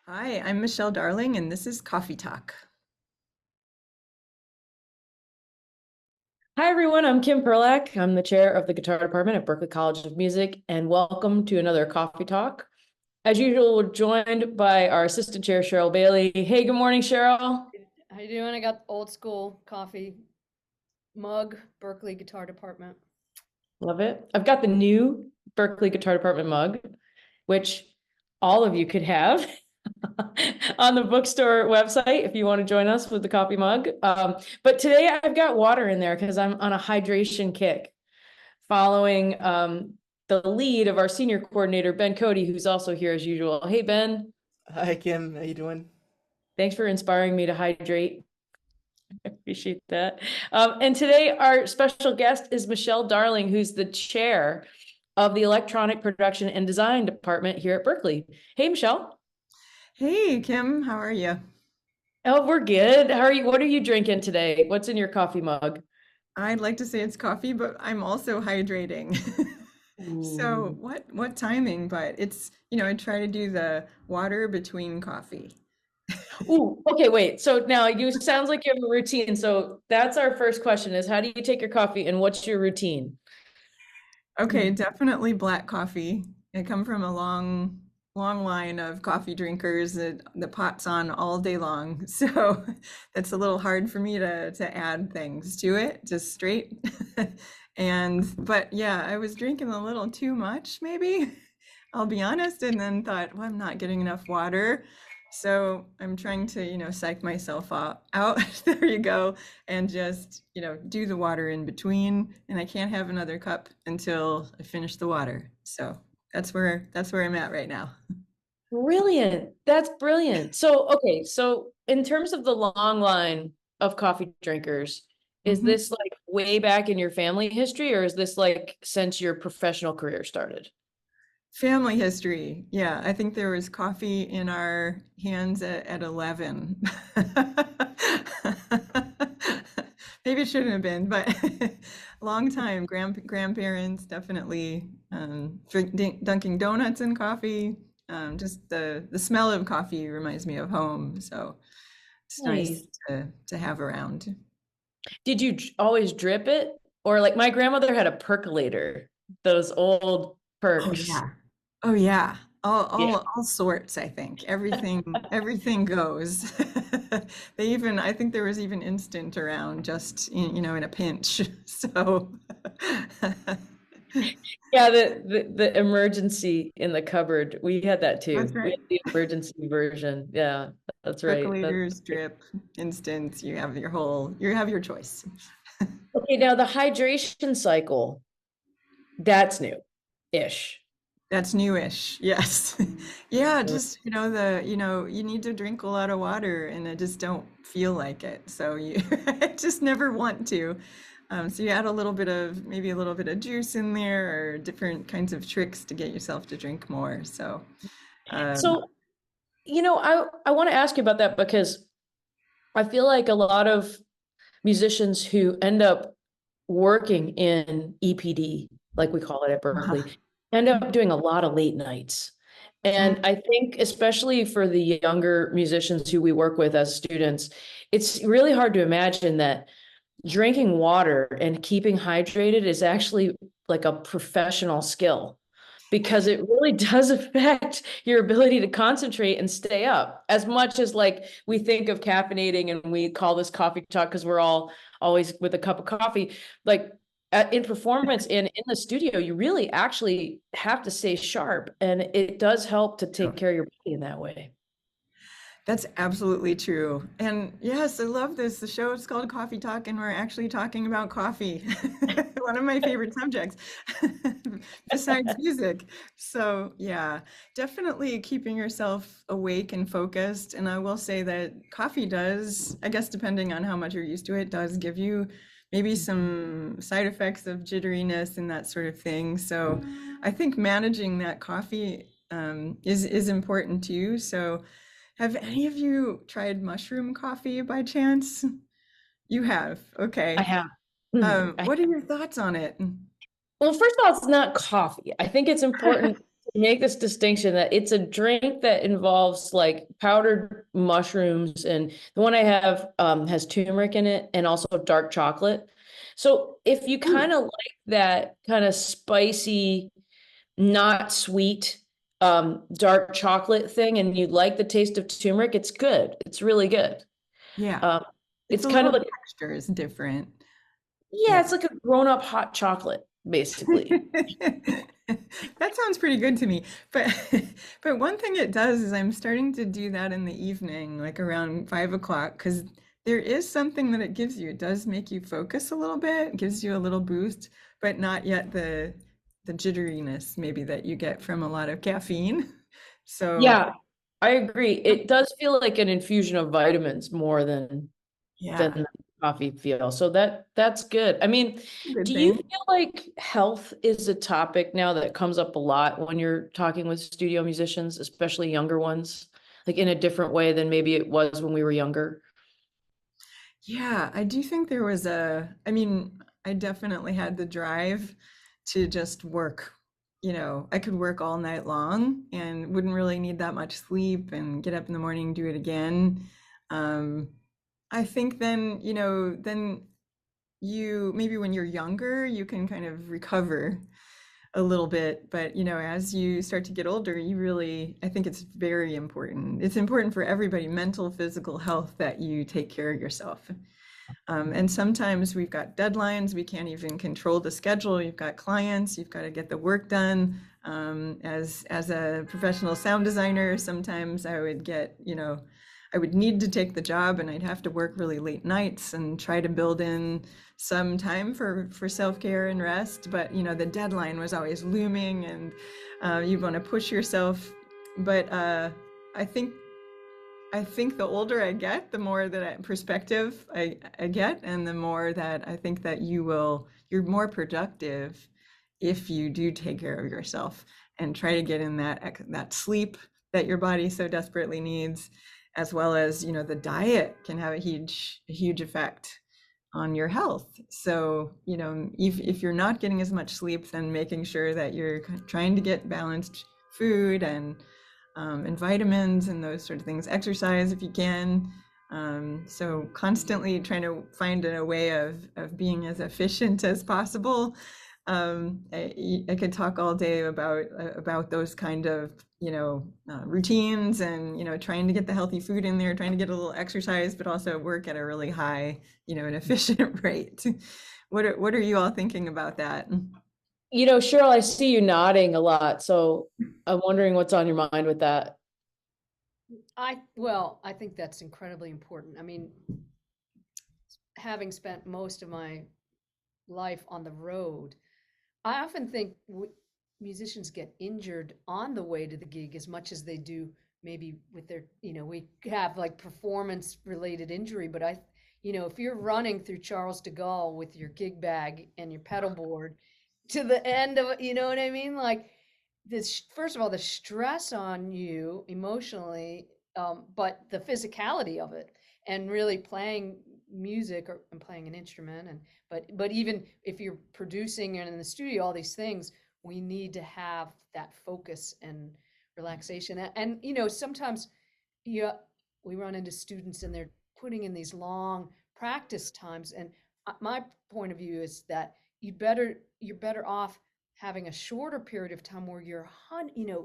Hi, I'm Michelle Darling, and this is Coffee Talk. Hi, everyone. I'm Kim Perlak. I'm the chair of the guitar department at Berklee College of Music, and welcome to another coffee talk. As usual, we're joined by our assistant chair, Cheryl Bailey. Hey, good morning, Cheryl. How you doing? I got old school coffee mug, Berkeley Guitar Department. Love it. I've got the new Berklee Guitar Department mug, which all of you could have on the bookstore website if you want to join us with the coffee mug. But today I've got water in there because I'm on a hydration kick following the lead of our senior coordinator, Ben Cody, who's also here as usual. Hey, Ben, Hi Kim, how you doing? thanks for inspiring me to hydrate. I appreciate that. And today our special guest is Michele Darling, who's the chair of the Electronic Production and Design Department here at Berklee. Hey, Michele. Hey, Kim, how are you? Oh, we're good. How are you? What are you drinking today? What's in your coffee mug? I'd like to say it's coffee, but I'm also hydrating. So Ooh. what timing? But I try to do the water between coffee. Ooh, okay, wait. So now you sounds like you have a routine. So that's our first question is how do you take your coffee and what's your routine? Okay, definitely black coffee. I come from a long line of coffee drinkers that the pot's on all day long. So it's a little hard for me to add things to it, just straight. But yeah, I was drinking a little too much, maybe. I'll be honest, and then thought, well, I'm not getting enough water. So I'm trying to, psych myself out. There you go, and just, do the water in between. And I can't have another cup until I finish the water. So that's where I'm at right now. Brilliant. That's brilliant. So, okay, so in terms of the long line of coffee drinkers, is Mhm. this like way back in your family history, or is this like since your professional career started? Family history. Yeah, I think there was coffee in our hands at 11. Maybe it shouldn't have been, but long time. Grandparents definitely dunking donuts in coffee. Just the smell of coffee reminds me of home, so it's nice Nice. to have around. Did you always drip it? Or like my grandmother had a percolator, those old Oh perks. yeah. Oh yeah. All, Yeah. all, all sorts, I think. Everything goes. I think there was even instant around just, in a pinch. So, Yeah, the emergency in the cupboard. We had that that's too. We right. had the emergency version. Yeah, that's right. That's Percolators, right. drip, instant, you have your choice. Okay, now the hydration cycle, that's new-ish. That's newish. Yes. Yeah, just, you need to drink a lot of water and I just don't feel like it. So I just never want to. So you add maybe a little bit of juice in there or different kinds of tricks to get yourself to drink more. So, um, So, I want to ask you about that because I feel like a lot of musicians who end up working in EPD, like we call it at Berklee, end up doing a lot of late nights. And I think, especially for the younger musicians who we work with as students, it's really hard to imagine that drinking water and keeping hydrated is actually like a professional skill because it really does affect your ability to concentrate and stay up as much as like we think of caffeinating and we call this coffee talk because we're all always with a cup of coffee like in performance and in the studio you really actually have to stay sharp and it does help to take care of your body in that way. That's absolutely true. And yes, I love this. The show is called Coffee Talk, and we're actually talking about coffee, one of my favorite subjects, besides music. So, yeah, definitely keeping yourself awake and focused. And I will say that coffee does, I guess, depending on how much you're used to it, does give you maybe some side effects of jitteriness and that sort of thing. So, I think managing that coffee is important too. So, have any of you tried mushroom coffee by chance? You have. I Okay. have. What are your thoughts on it? Well, first of all, it's not coffee. I think it's important to make this distinction that it's a drink that involves like powdered mushrooms, and the one I have has turmeric in it and also dark chocolate. So if you kind of like that kind of spicy, not sweet dark chocolate thing and you like the taste of turmeric, it's good. It's really good. Yeah. Um, It's it's a kind of little like, texture is different. yeah, Yeah. it's like a grown-up hot chocolate, basically. That sounds pretty good to me. But but one thing it does is I'm starting to do that in the evening, like around 5 o'clock, because there is something that it gives you. It does make you focus a little bit, gives you a little boost, but not yet the jitteriness maybe that you get from a lot of caffeine. So Yeah, I agree. It does feel like an infusion of vitamins more than yeah, the coffee feel. So that's good. I mean, good do you thing. feel like health is a topic now that comes up a lot when you're talking with studio musicians, especially younger ones, like in a different way than maybe it was when we were younger? Yeah, I do think there was I mean, I definitely had the drive to just work. I could work all night long and wouldn't really need that much sleep and get up in the morning, do it again. Um, I think then, then maybe when you're younger, you can kind of recover a little bit, but as you start to get older, I think it's very important. It's important for everybody, mental, physical health, that you take care of yourself. And sometimes we've got deadlines, we can't even control the schedule. You've got clients, you've got to get the work done. As a professional sound designer, sometimes I would need to take the job and I'd have to work really late nights and try to build in some time for self-care and rest. But the deadline was always looming, and you want to push yourself. But I think I think the older I get, the more perspective I get, and the more that I think that you're more productive if you do take care of yourself and try to get in that sleep that your body so desperately needs, as well as, the diet can have a huge effect on your health. So, if you're not getting as much sleep, then making sure that you're trying to get balanced food and vitamins and those sort of things. Exercise if you can. So constantly trying to find a way of being as efficient as possible. I could talk all day about those kind of routines, and trying to get the healthy food in there, trying to get a little exercise, but also work at a really high, an efficient rate. What are you all thinking about that? Cheryl, I see you nodding a lot, so I'm wondering what's on your mind with that. I think that's incredibly important. I mean, having spent most of my life on the road, I often think musicians get injured on the way to the gig as much as they do maybe with their, we have like performance related injury, but if you're running through Charles de Gaulle with your gig bag and your pedal board to the end of, you know what I mean? Like this, first of all, the stress on you emotionally, but the physicality of it, and really playing music and playing an instrument, and but even if you're producing and in the studio, all these things, we need to have that focus and relaxation. And sometimes yeah, we run into students and they're putting in these long practice times, and my point of view is that you're better off having a shorter period of time where you're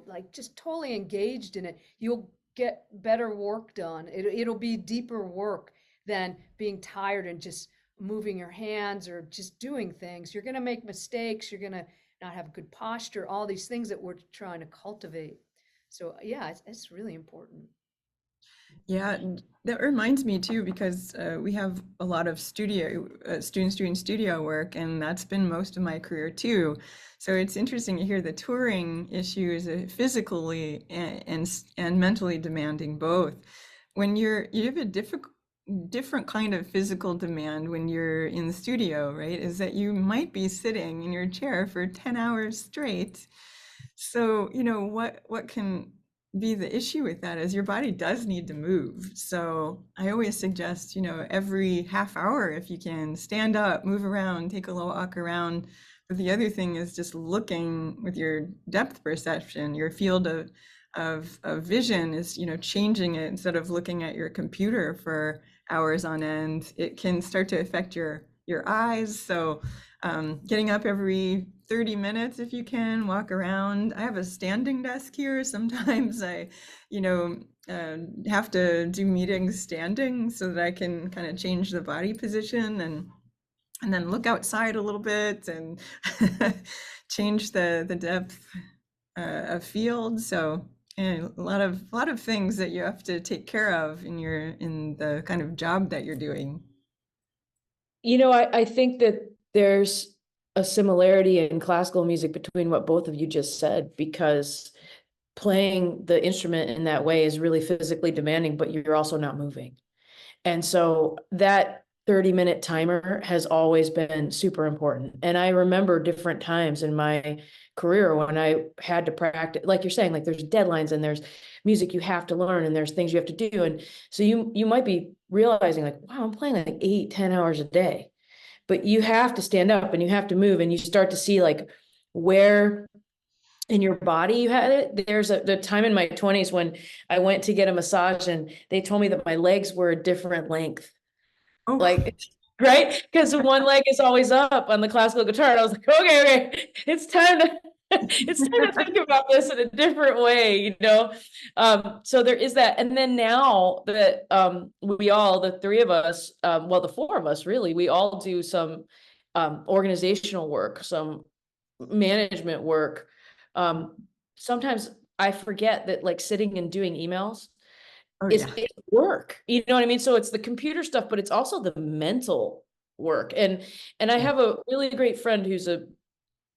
like just totally engaged in it. You'll get better work done. It'll be deeper work than being tired and just moving your hands or just doing things. You're going to make mistakes, you're going to not have good posture, all these things that we're trying to cultivate. So yeah, it's really important. Yeah, that reminds me too, because we have a lot of students doing studio work, and that's been most of my career too. So it's interesting to hear the touring issue is physically and mentally demanding both. When you have a different kind of physical demand when you're in the studio, right? Is that you might be sitting in your chair for 10 hours straight. So, what can be the issue with that is your body does need to move. So I always suggest, every half hour, if you can, stand up, move around, take a little walk around But the other thing is just looking with your depth perception, your field of vision is, changing it instead of looking at your computer for hours on end. It can start to affect your eyes. So getting up every 30 minutes if you can, walk around. I have a standing desk here. Sometimes I, have to do meetings standing so that I can kind of change the body position and then look outside a little bit and change the depth of field. So and a lot of things that you have to take care of in the kind of job that you're doing. I think that there's a similarity in classical music between what both of you just said, because playing the instrument in that way is really physically demanding, but you're also not moving. And so that 30-minute timer has always been super important. And I remember different times in my career when I had to practice, like you're saying, like there's deadlines and there's music you have to learn and there's things you have to do. And so you might be realizing like, wow, I'm playing like 8-10 hours a day, but you have to stand up and you have to move, and you start to see like where in your body you had it. There's the time in my 20s when I went to get a massage and they told me that my legs were a different length. Oh, Like, right? Because one leg is always up on the classical guitar. And I was like, okay, it's time to it's time to think about this in a different way. So there is that. And then now that we all, the three of us, well, the four of us really, we all do some organizational work, some management work. Sometimes I forget that like sitting and doing emails oh is yeah. it's work. You know what I mean? So it's the computer stuff, but it's also the mental work. And I have a really great friend who's a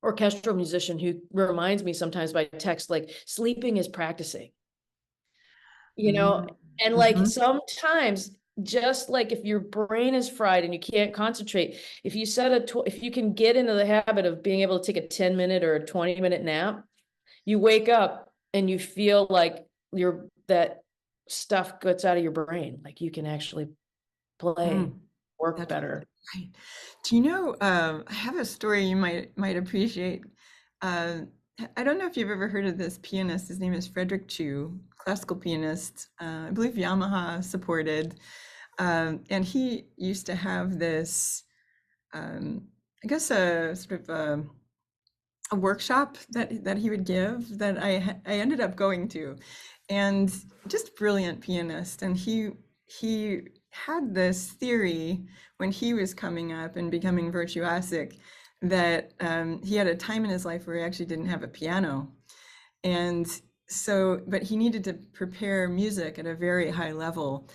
orchestral musician who reminds me sometimes by text, like sleeping is practicing, you know, and like Mm-hmm. sometimes just like if your brain is fried and you can't concentrate, if you if you can get into the habit of being able to take a 10-minute or a 20-minute nap, you wake up and you feel like that stuff gets out of your brain. Like you can actually play, work That's better. right. Do you know, I have a story you might appreciate. Uh, I don't know if you've ever heard of this pianist. His name is Frederick Chu, classical pianist. I believe Yamaha supported. And he used to have this, I guess, a sort of a workshop that he would give that I ended up going to, and just brilliant pianist. And he had this theory when he was coming up and becoming virtuosic that he had a time in his life where he actually didn't have a piano, and so but he needed to prepare music at a very high level,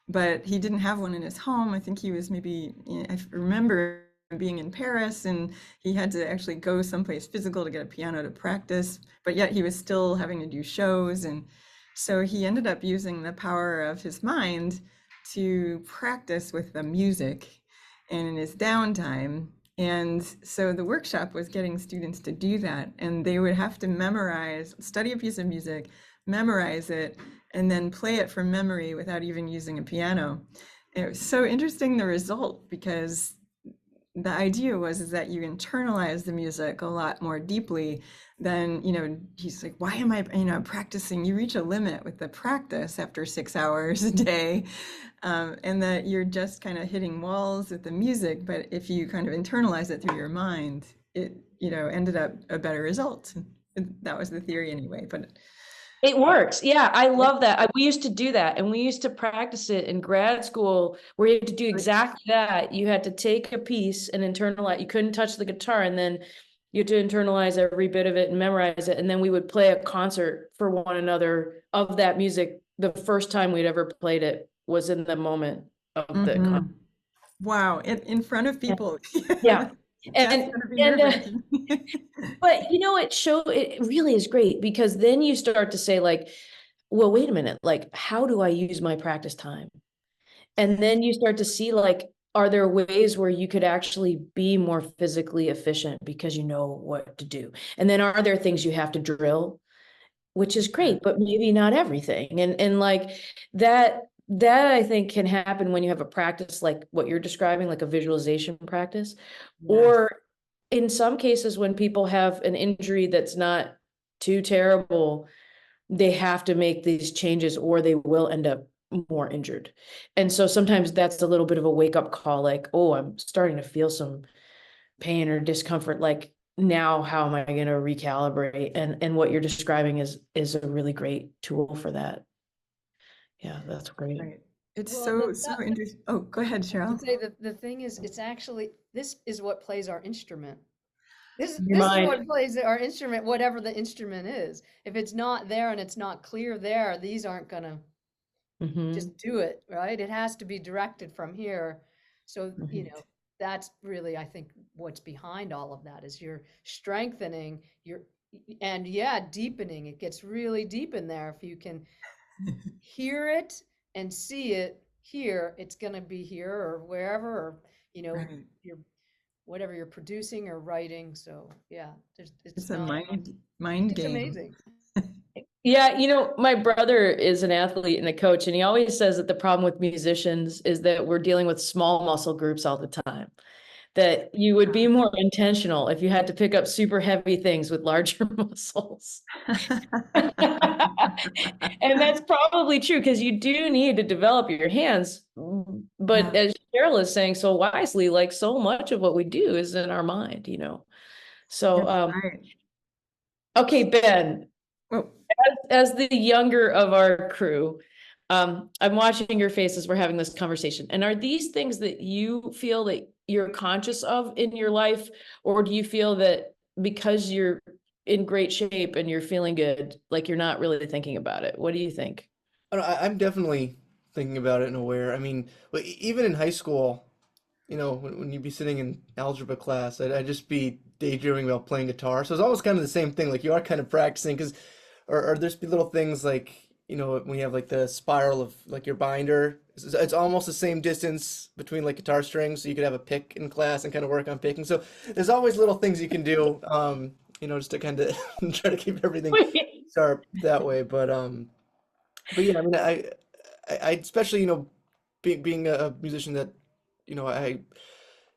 but he didn't have one in his home. I think he was maybe, I remember being in Paris and he had to actually go someplace physical to get a piano to practice, but yet he was still having to do shows. And so he ended up using the power of his mind to practice with the music and in his downtime. And so the workshop was getting students to do that, and they would have to study a piece of music, memorize it, and then play it from memory without even using a piano. And it was so interesting, the result, because the idea is that you internalize the music a lot more deeply than, he's like, why am I, practicing? You reach a limit with the practice after 6 hours a day, and that you're just kind of hitting walls with the music. But if you kind of internalize it through your mind, it, ended up a better result. That was the theory anyway, but It works. Yeah, I love that. We used to do that, and we used to practice it in grad school where you had to do exactly that. You had to take a piece and internalize. You couldn't touch the guitar, and then you had to internalize every bit of it and memorize it. And then we would play a concert for one another of that music. The first time we'd ever played it was in the moment of the concert. Wow, in front of people. Yeah. That's And gonna be and nerve-wracking. but it really is great, because then you start to say like, well, wait a minute, like how do I use my practice time? And then you start to see like, are there ways where you could actually be more physically efficient because you know what to do? And then are there things you have to drill, which is great, but maybe not everything. And like that I think can happen when you have a practice like what you're describing, like a visualization practice, Yes. or in some cases, when people have an injury that's not too terrible, they have to make these changes or they will end up more injured. And so sometimes that's a little bit of a wake up call, like, oh, I'm starting to feel some pain or discomfort. Like, now how am I going to recalibrate? And what you're describing is a really great tool for that. Yeah, that's great. Right. It's Well, so interesting. Oh, go ahead, I was Cheryl. gonna say that the thing is, it's actually, this is what plays our instrument. Your This is mind. what plays our instrument, whatever the instrument is. If it's not there and it's not clear there, these aren't gonna Mhm. just do it, right? It has to be directed from here. So, Right. that's really, I think, what's behind all of that is you're strengthening your, and yeah, deepening. It gets really deep in there. If you can hear it and see it here, it's gonna be here or wherever, or, Right. your whatever you're producing or writing. So yeah, it's It's a not, mind it's game. amazing. Yeah, my brother is an athlete and a coach, and he always says that the problem with musicians is that we're dealing with small muscle groups all the time. That you would be more intentional if you had to pick up super heavy things with larger muscles. And that's probably true because you do need to develop your hands. But Yeah, as Cheryl is saying so wisely, like so much of what we do is in our mind. So, that's right. okay, Ben, Well, as the younger of our crew, I'm watching your face as we're having this conversation. And are these things that you feel that you're conscious of in your life, or do you feel that because you're in great shape and you're feeling good, like you're not really thinking about it? What do you think? I'm definitely thinking about it and aware. I mean, even in high school, when you'd be sitting in algebra class, I'd just be daydreaming about playing guitar. So it's almost kind of the same thing. Like you are kind of practicing because, or there's be little things like, when you have like the spiral of like your binder, it's almost the same distance between like guitar strings. So you could have a pick in class and kind of work on picking. So there's always little things you can do, just to kind of try to keep everything sharp that way. But yeah, I mean, I especially, being a musician that,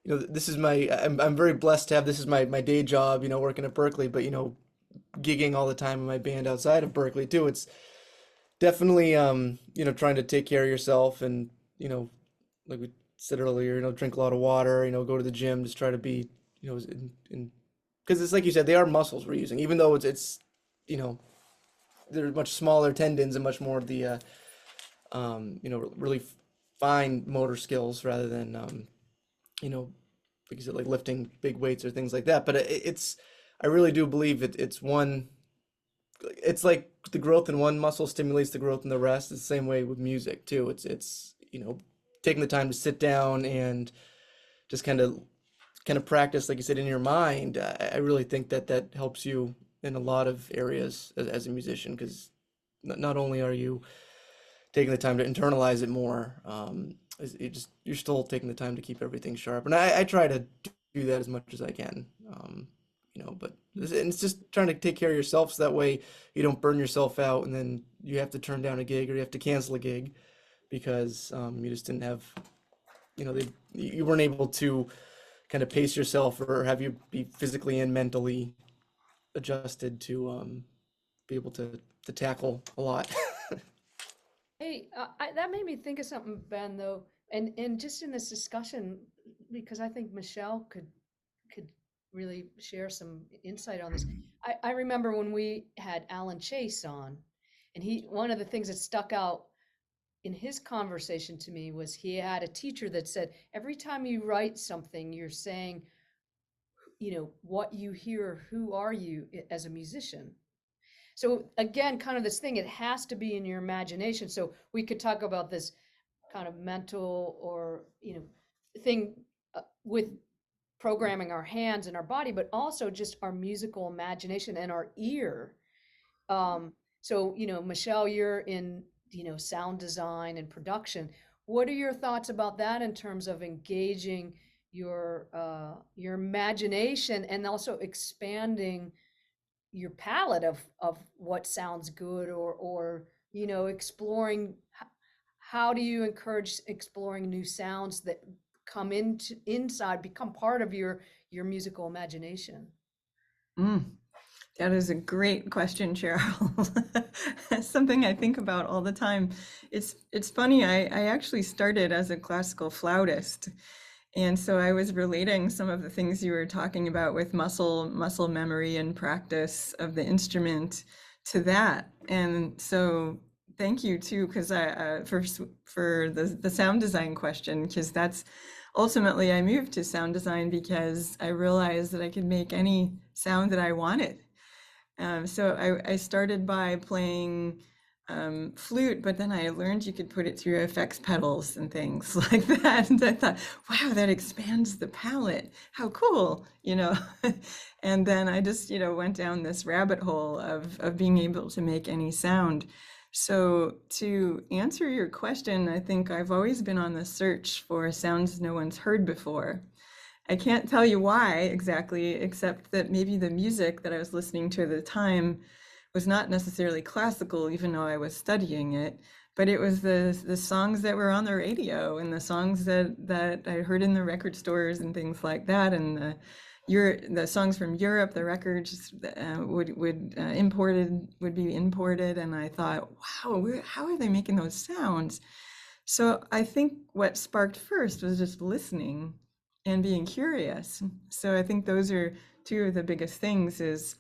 this is I'm very blessed to have this is my day job, working at Berklee, but gigging all the time in my band outside of Berklee too. It's definitely trying to take care of yourself and, like we said earlier, drink a lot of water, go to the gym, just try to be, in because it's like you said, they are muscles we're using, even though it's you know, they're much smaller tendons and much more of the really fine motor skills rather than you know, like you said, like lifting big weights or things like that. But I really do believe it's one. It's like the growth in one muscle stimulates the growth in the rest. It's the same way with music too. It's taking the time to sit down and just kind of practice, like you said, in your mind. I really think that helps you in a lot of areas as a musician because not only are you taking the time to internalize it more. You're still taking the time to keep everything sharp, and I try to do that as much as I can. But it's just trying to take care of yourself so that way you don't burn yourself out, and then you have to turn down a gig or you have to cancel a gig because you just didn't have, you weren't able to kind of pace yourself or have you be physically and mentally adjusted to be able to tackle a lot. Hey, that made me think of something, Ben, though, and just in this discussion, because I think Michelle could really share some insight on this. I remember when we had Alan Chase on, and one of the things that stuck out in his conversation to me was he had a teacher that said, every time you write something, you're saying, what you hear, who are you as a musician? So again, kind of this thing, it has to be in your imagination. So we could talk about this kind of mental or, thing with programming our hands and our body, but also just our musical imagination and our ear. So, Michelle, you're in, sound design and production. What are your thoughts about that in terms of engaging your imagination and also expanding your palette of what sounds good or exploring how do you encourage exploring new sounds that come into inside become part of your your musical imagination? Mm, that is a great question, Cheryl. Something I think about all the time. It's funny, I actually started as a classical flautist. And so I was relating some of the things you were talking about with muscle memory and practice of the instrument to that. And so thank you too, because for the sound design question, because that's ultimately I moved to sound design because I realized that I could make any sound that I wanted. So I started by playing flute, but then I learned you could put it through effects pedals and things like that. And I thought, wow, that expands the palette. How cool, you know? And then I just, went down this rabbit hole of being able to make any sound. So to answer your question, I think I've always been on the search for sounds no one's heard before. I can't tell you why exactly, except that maybe the music that I was listening to at the time was not necessarily classical, even though I was studying it, but it was the songs that were on the radio and the songs that I heard in the record stores and things like that, and the songs from Europe, the records would be imported, and I thought, wow, how are they making those sounds? So I think what sparked first was just listening and being curious. So I think those are two of the biggest things is,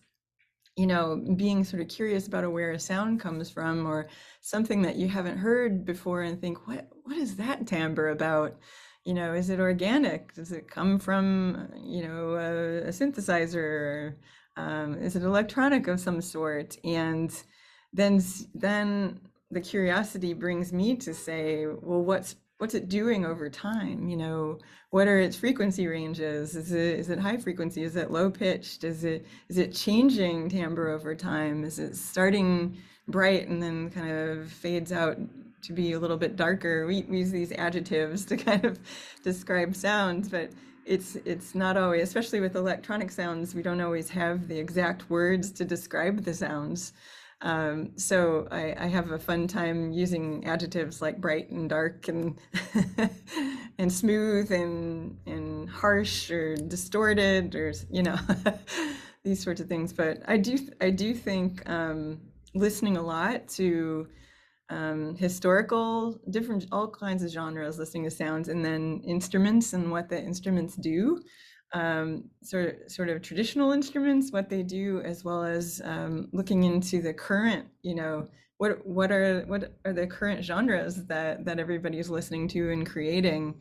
being sort of curious about where a sound comes from or something that you haven't heard before and think, what is that timbre about? Is it organic? Does it come from, a synthesizer? Is it electronic of some sort? And then the curiosity brings me to say, well, what's it doing over time? What are its frequency ranges? Is it high frequency? Is it low pitched? Is it changing timbre over time? Is it starting bright and then kind of fades out to be a little bit darker? We use these adjectives to kind of describe sounds, but it's not always, especially with electronic sounds, we don't always have the exact words to describe the sounds. So I have a fun time using adjectives like bright and dark and and smooth and harsh or distorted or these sorts of things. But I do think listening a lot to historical, different, all kinds of genres, listening to sounds, and then instruments and what the instruments do. Sort of traditional instruments, what they do, as well as looking into the current, what are the current genres that everybody's listening to and creating.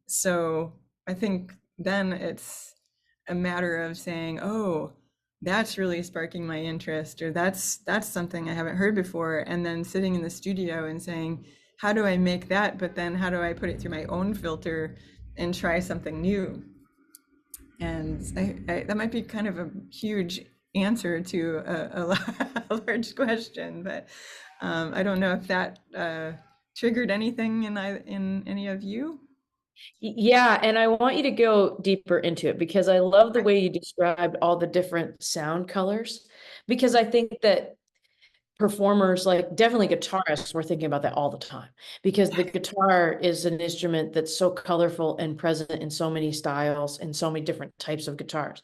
So I think then it's a matter of saying, oh, that's really sparking my interest, or that's something I haven't heard before, and then sitting in the studio and saying, how do I make that? But then how do I put it through my own filter and try something new? And that might be kind of a huge answer to a large question, but I don't know if that triggered anything in any of you. Yeah, and I want you to go deeper into it because I love the way you described all the different sound colors, because I think that performers, like definitely guitarists, we're thinking about that all the time because the guitar is an instrument that's so colorful and present in so many styles and so many different types of guitars.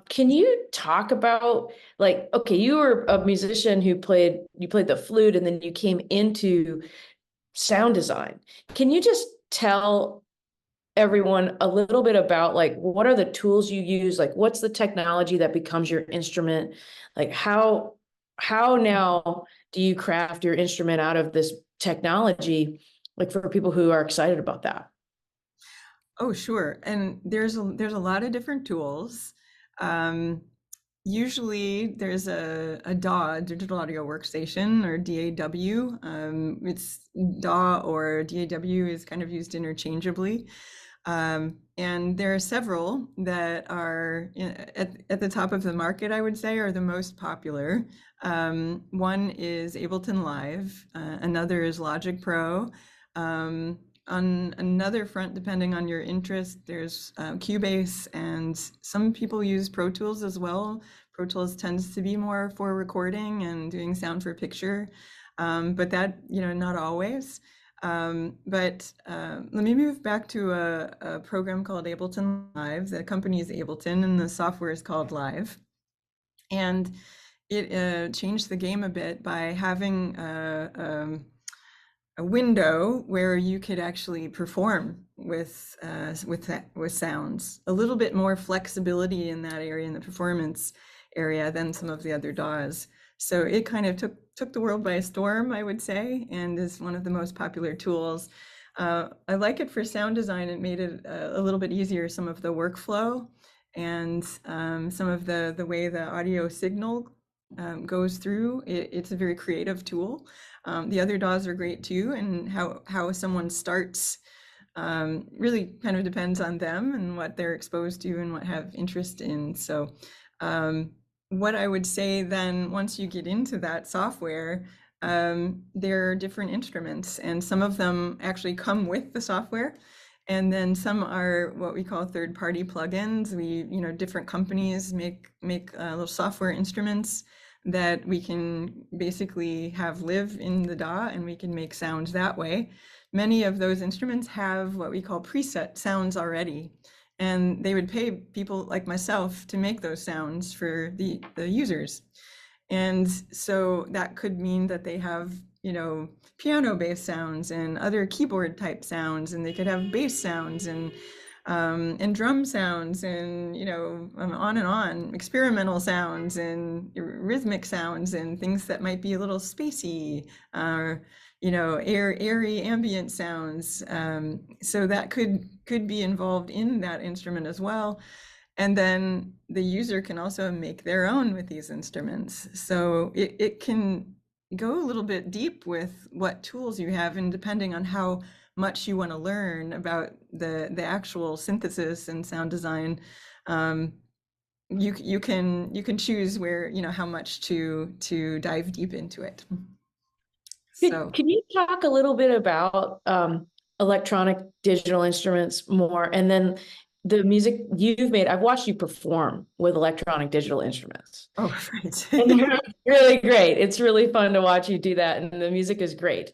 Can you talk about, like, okay, you were a musician who played the flute and then you came into sound design. Can you just tell everyone a little bit about, like, what are the tools you use? Like, what's the technology that becomes your instrument? Like, how now do you craft your instrument out of this technology, like for people who are excited about that? Oh, sure. And there's a lot of different tools. Usually there's a DAW, digital audio workstation, or DAW. It's DAW or DAW is kind of used interchangeably. And there are several that are at the top of the market, I would say, are the most popular. One is Ableton Live, another is Logic Pro. On another front, depending on your interest, there's Cubase, and some people use Pro Tools as well. Pro Tools tends to be more for recording and doing sound for picture, but that, not always. Let me move back to a program called Ableton Live. The company is Ableton and the software is called Live. And it changed the game a bit by having a window where you could actually perform with sounds. A little bit more flexibility in that area, in the performance area, than some of the other DAWs. So it kind of took the world by storm, I would say, and is one of the most popular tools. I like it for sound design. It made it a little bit easier, some of the workflow and some of the way the audio signal goes through. It's a very creative tool. The other DAWs are great too, and how someone starts really kind of depends on them and what they're exposed to and what have interest in. So what I would say then, once you get into that software, there are different instruments, and some of them actually come with the software. And then some are what we call third-party plugins. Different companies make little software instruments that we can basically have live in the DAW, and we can make sounds that way. Many of those instruments have what we call preset sounds already, and they would pay people like myself to make those sounds for the users. And so that could mean that they have, piano-based sounds and other keyboard-type sounds, and they could have bass sounds and drum sounds, and on, experimental sounds and rhythmic sounds and things that might be a little spacey, airy ambient sounds. So that could be involved in that instrument as well. And then the user can also make their own with these instruments. So it can go a little bit deep with what tools you have, and depending on how much you want to learn about the actual synthesis and sound design, you can choose where, how much to dive deep into it. So Can you talk a little bit about electronic digital instruments more, and then the music you've made? I've watched you perform with electronic digital instruments. Oh, right. And they're really great. It's really fun to watch you do that, and the music is great.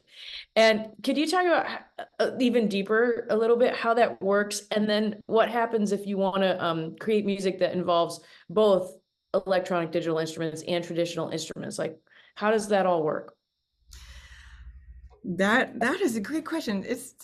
And could you talk about even deeper a little bit how that works, and then what happens if you want to create music that involves both electronic digital instruments and traditional instruments? Like, how does that all work? That is a great question. It's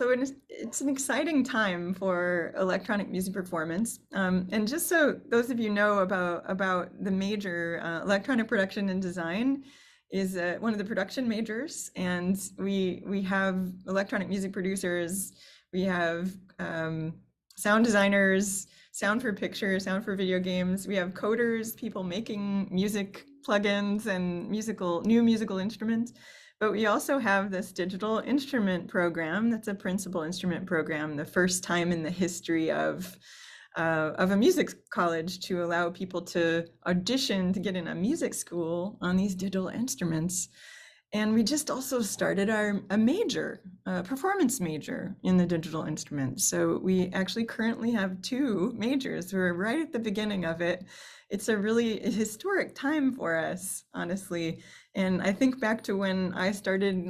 an exciting time for electronic music performance. And just so those of you know about the major, electronic production and design is one of the production majors, and we have electronic music producers, we have sound designers, sound for picture, sound for video games, we have coders, people making music plugins and new musical instruments. But we also have this digital instrument program that's a principal instrument program, the first time in the history of a music college to allow people to audition to get in a music school on these digital instruments. And we just also started a major, performance major in the digital instruments. So we actually currently have 2 majors. We're right at the beginning of it. It's a really historic time for us, honestly. And I think back to when I started, and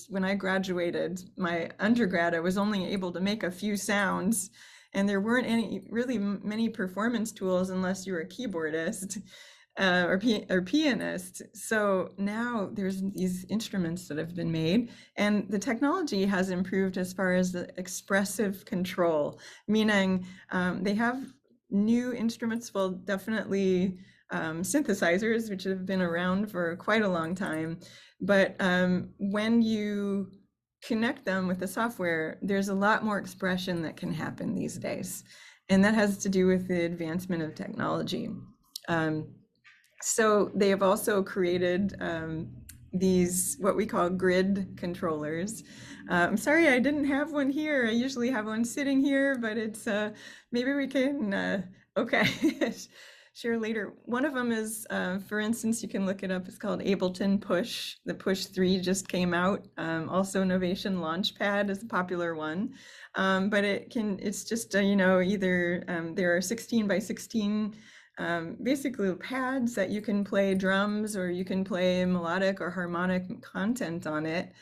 when I graduated my undergrad, I was only able to make a few sounds, and there weren't many performance tools unless you were a keyboardist or pianist. So now there's these instruments that have been made, and the technology has improved as far as the expressive control, meaning they have new instruments, well, definitely synthesizers, which have been around for quite a long time. But when you connect them with the software, there's a lot more expression that can happen these days. And that has to do with the advancement of technology. So they have also created these, what we call grid controllers. I'm sorry, I didn't have one here. I usually have one sitting here, but it's, maybe we can, okay, share later. One of them is, for instance, you can look it up. It's called Ableton Push. The Push 3 just came out. Also Novation Launchpad is a popular one. But it's just, either there are 16 by 16 basically pads that you can play drums, or you can play melodic or harmonic content on it.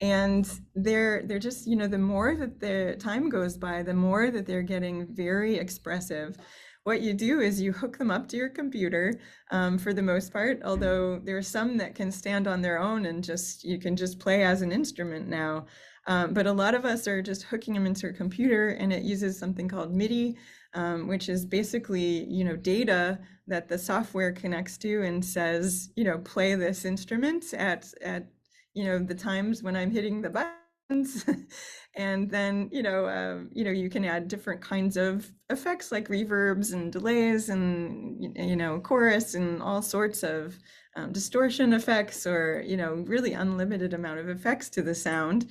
And they're just, you know, the more that the time goes by, the more that they're getting very expressive. What you do is you hook them up to your computer, for the most part, although there are some that can stand on their own and just you can just play as an instrument now. But a lot of us are just hooking them into a computer, and it uses something called MIDI, which is basically, you know, data that the software connects to and says, you know, play this instrument at you know, the times when I'm hitting the buttons. And then, you know, you can add different kinds of effects like reverbs and delays and, you know, chorus and all sorts of distortion effects, or, you know, really unlimited amount of effects to the sound.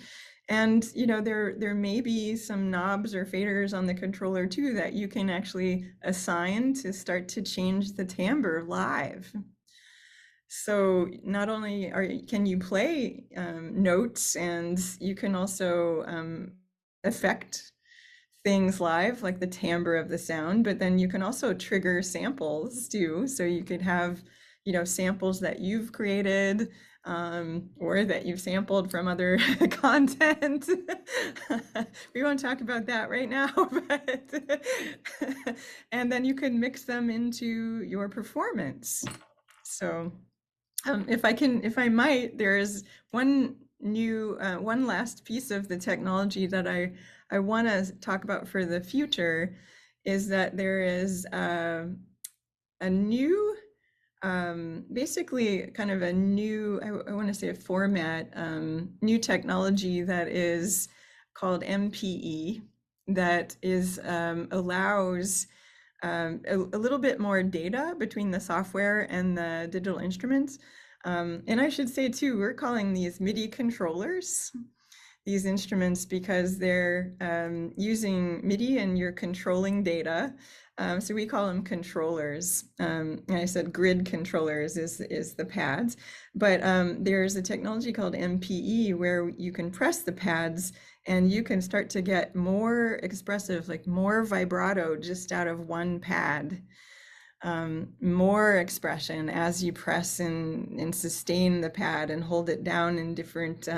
And, you know, there may be some knobs or faders on the controller too that you can actually assign to start to change the timbre live. So not only can you play notes, and you can also affect things live, like the timbre of the sound, but then you can also trigger samples too. So you could have, you know, samples that you've created, or that you've sampled from other content. We won't talk about that right now, but and then you can mix them into your performance. So if I might, there is one last piece of the technology that I want to talk about for the future, is that there is a new, basically kind of a new, I want to say a format, new technology that is called MPE, that is allows a little bit more data between the software and the digital instruments. And I should say too, we're calling these MIDI controllers, these instruments, because they're using MIDI and you're controlling data. So we call them controllers. And I said grid controllers is the pads, but there's a technology called MPE where you can press the pads and you can start to get more expressive, like more vibrato just out of one pad. More expression as you press and sustain the pad and hold it down in different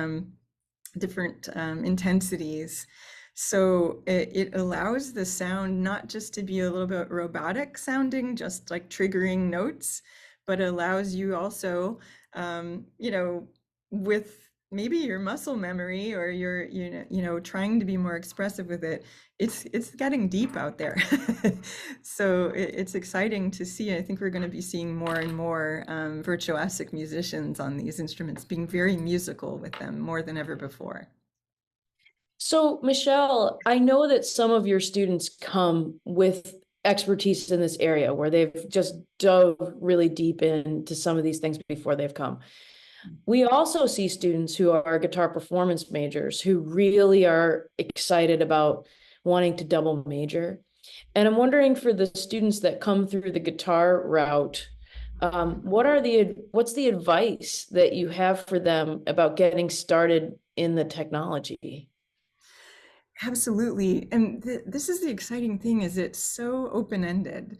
intensities. So it allows the sound not just to be a little bit robotic sounding, just like triggering notes, but allows you also, you know, with maybe your muscle memory, or your, you know, trying to be more expressive with it, it's getting deep out there. So it's exciting to see. I think we're going to be seeing more and more virtuosic musicians on these instruments, being very musical with them more than ever before. So, Michele, I know that some of your students come with expertise in this area where they've just dove really deep into some of these things before they've come. We also see students who are guitar performance majors who really are excited about wanting to double major. And I'm wondering, for the students that come through the guitar route, what's the advice that you have for them about getting started in the technology? Absolutely. And this is the exciting thing, is it's so open-ended.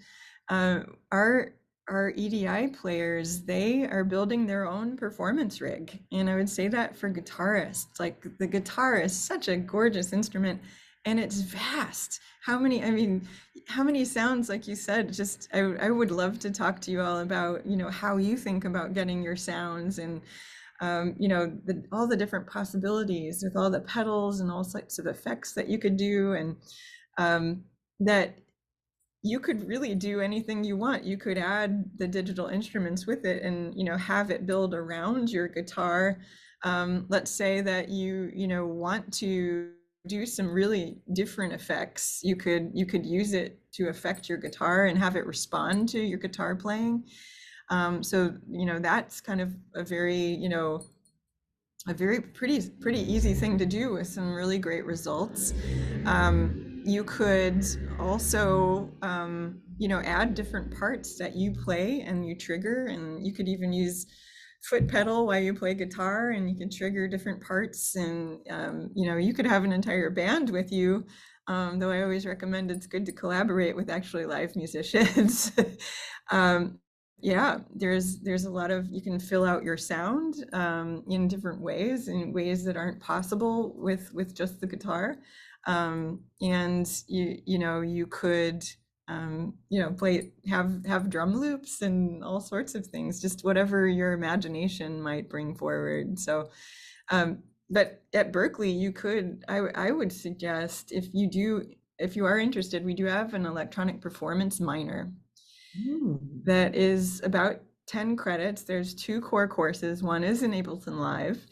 Uh, our our EDI players, they are building their own performance rig. And I would say that for guitarists, like the guitar is such a gorgeous instrument and it's vast. How many sounds, like you said, just I would love to talk to you all about, you know, how you think about getting your sounds, and you know, all the different possibilities with all the pedals and all sorts of effects that you could do, and that you could really do anything you want. You could add the digital instruments with it and, you know, have it build around your guitar. Let's say that you know, want to do some really different effects. You could use it to affect your guitar and have it respond to your guitar playing. So, you know, that's kind of a very, you know, a very pretty easy thing to do with some really great results. You could also, you know, add different parts that you play and you trigger, and you could even use foot pedal while you play guitar, and you can trigger different parts, and you know, you could have an entire band with you. Though I always recommend it's good to collaborate with actually live musicians. yeah, there's a lot of, you can fill out your sound in different ways, in ways that aren't possible with just the guitar. And you know, you could you know, play, have drum loops and all sorts of things, just whatever your imagination might bring forward. So but at Berklee, you could, I would suggest, if you are interested, we do have an electronic performance minor Hmm. that is about 10 credits. There's two core courses. One is in Ableton Live.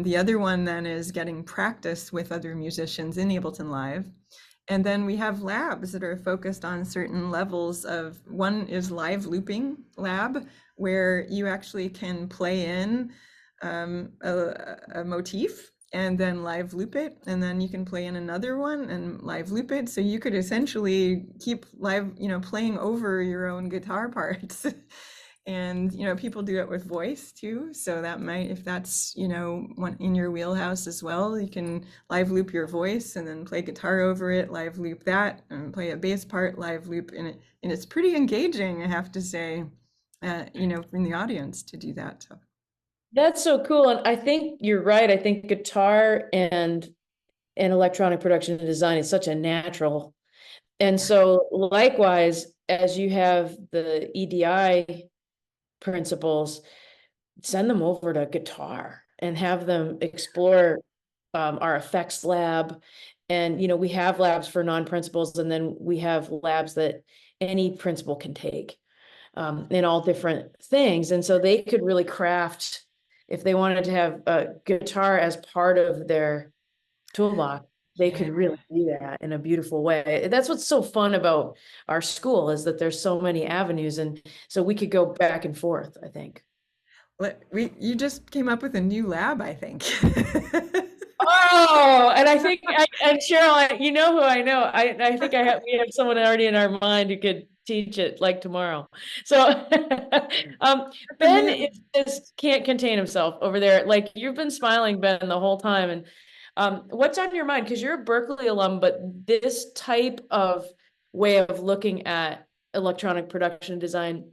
The other one then is getting practice with other musicians in Ableton Live. And then we have labs that are focused on certain levels of, one is live looping lab, where you actually can play in a motif and then live loop it, and then you can play in another one and live loop it. So you could essentially keep live, you know, playing over your own guitar parts. And you know, people do it with voice too, so that might, if that's, you know, one in your wheelhouse as well, you can live loop your voice and then play guitar over it, live loop that, and play a bass part, live loop in it. And it's pretty engaging, I have to say, you know, from the audience to do that. So That's so cool. And I think you're right. I think guitar and electronic production and design is such a natural. And so likewise, as you have the EDI principles, send them over to guitar and have them explore our effects lab. And, you know, we have labs for non-principals, and then we have labs that any principal can take in all different things. And so they could really craft, if they wanted to have a guitar as part of their toolbox, they yeah. could really do that in a beautiful way. That's what's so fun about our school, is that there's so many avenues, and so we could go back and forth, I think. You just came up with a new lab, I think. Oh, and I think, and Cheryl, you know who I know. I think we have someone already in our mind who could teach it like tomorrow. So, Ben can't contain himself over there. Like, you've been smiling, Ben, the whole time. And what's on your mind? Because you're a Berklee alum, but this type of way of looking at electronic production design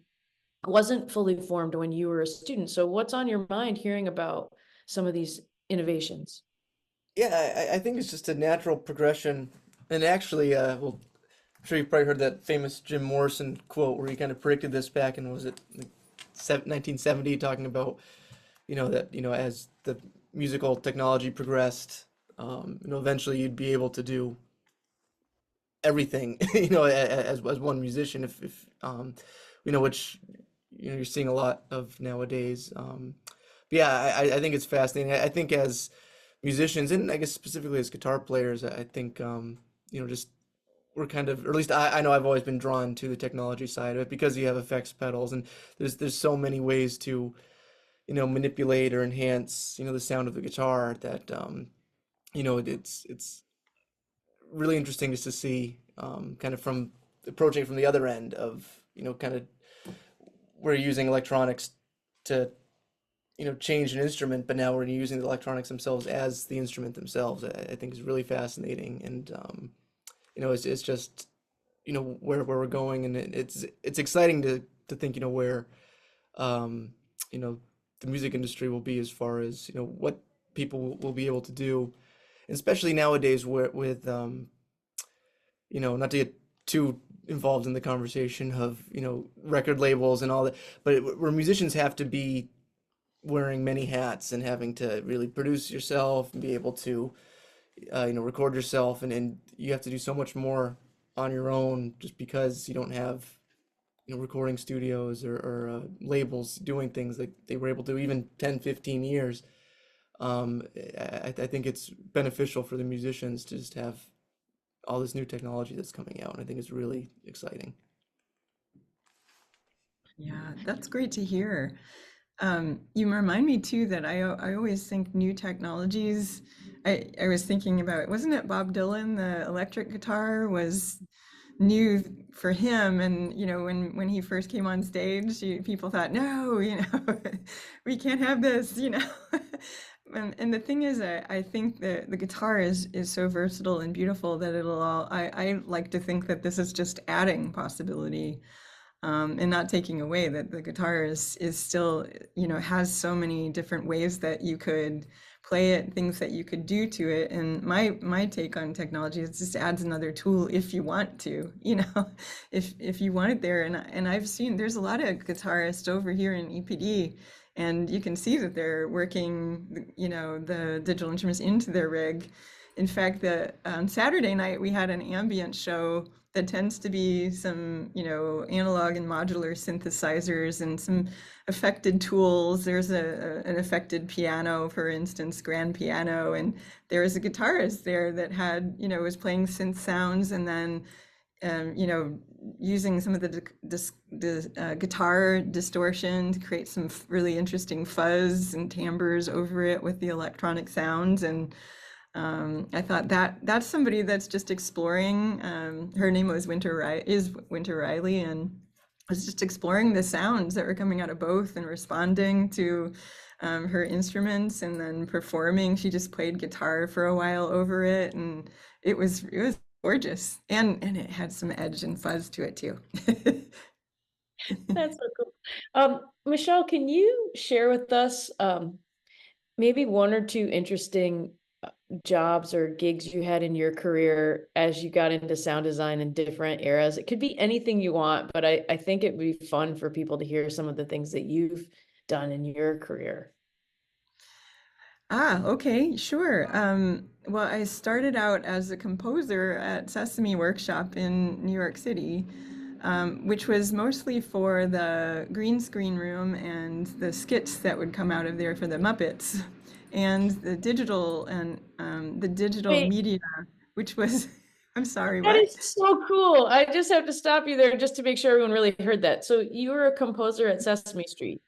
wasn't fully formed when you were a student. So what's on your mind hearing about some of these innovations? Yeah, I think it's just a natural progression. And actually, well, I'm sure you've probably heard that famous Jim Morrison quote where he kind of predicted this back in, was it like 1970, talking about, that, as the musical technology progressed, eventually you'd be able to do everything, as one musician, which, you're seeing a lot of nowadays. But yeah, I think it's fascinating. I think as musicians, and I guess specifically as guitar players, I think, just we're kind of, or at least I know I've always been drawn to the technology side of it, because you have effects pedals, and there's so many ways to, manipulate or enhance, the sound of the guitar, that, it's really interesting just to see, kind of from approaching from the other end of, kind of, we're using electronics to, change an instrument, but now we're using the electronics themselves as the instrument themselves. I think is really fascinating, and it's just, where we're going, and it's exciting to think, where, um, you know, the music industry will be, as far as, what people will be able to do, especially nowadays, with, not to get too involved in the conversation of, record labels and all that, but where musicians have to be wearing many hats and having to really produce yourself and be able to, record yourself, and you have to do so much more on your own, just because you don't have, recording studios, or labels doing things like they were able to even 10, 15 years. I think it's beneficial for the musicians to just have all this new technology that's coming out, and I think it's really exciting. Yeah, that's great to hear. You remind me too that I always think new technologies. I was thinking about, wasn't it Bob Dylan, the electric guitar was new for him, and you know, when he first came on stage, people thought, no, you know, we can't have this, you know. And the thing is, I think that the guitar is so versatile and beautiful that it'll all, I like to think that this is just adding possibility. and not taking away that the guitar is still, you know, has so many different ways that you could play it, things that you could do to it. And my take on technology is just adds another tool if you want to, you know, if you want it there. And I've seen there's a lot of guitarists over here in EPD, and you can see that they're working, you know, the digital instruments into their rig. In fact, on Saturday night we had an ambient show that tends to be some, you know, analog and modular synthesizers and some affected tools. There's an affected piano, for instance, grand piano, and there was a guitarist there that had, you know, was playing synth sounds, and then, you know, using some of the guitar distortion to create some really interesting fuzz and timbres over it with the electronic sounds. And I thought that's somebody that's just exploring. Her name was Winter Riley, and was just exploring the sounds that were coming out of both and responding to her instruments, and then performing. She just played guitar for a while over it, and it was gorgeous, and it had some edge and fuzz to it too. That's so cool. Michele, can you share with us maybe one or two interesting jobs or gigs you had in your career as you got into sound design in different eras? It could be anything you want, but I think it would be fun for people to hear some of the things that you've done in your career. Okay, sure. Well, I started out as a composer at Sesame Workshop in New York City, which was mostly for the green screen room and the skits that would come out of there for the Muppets, and the digital Wait, media, which was, I'm sorry, that what? is so cool. I just have to stop you there just to make sure everyone really heard that. So you were a composer at Sesame Street.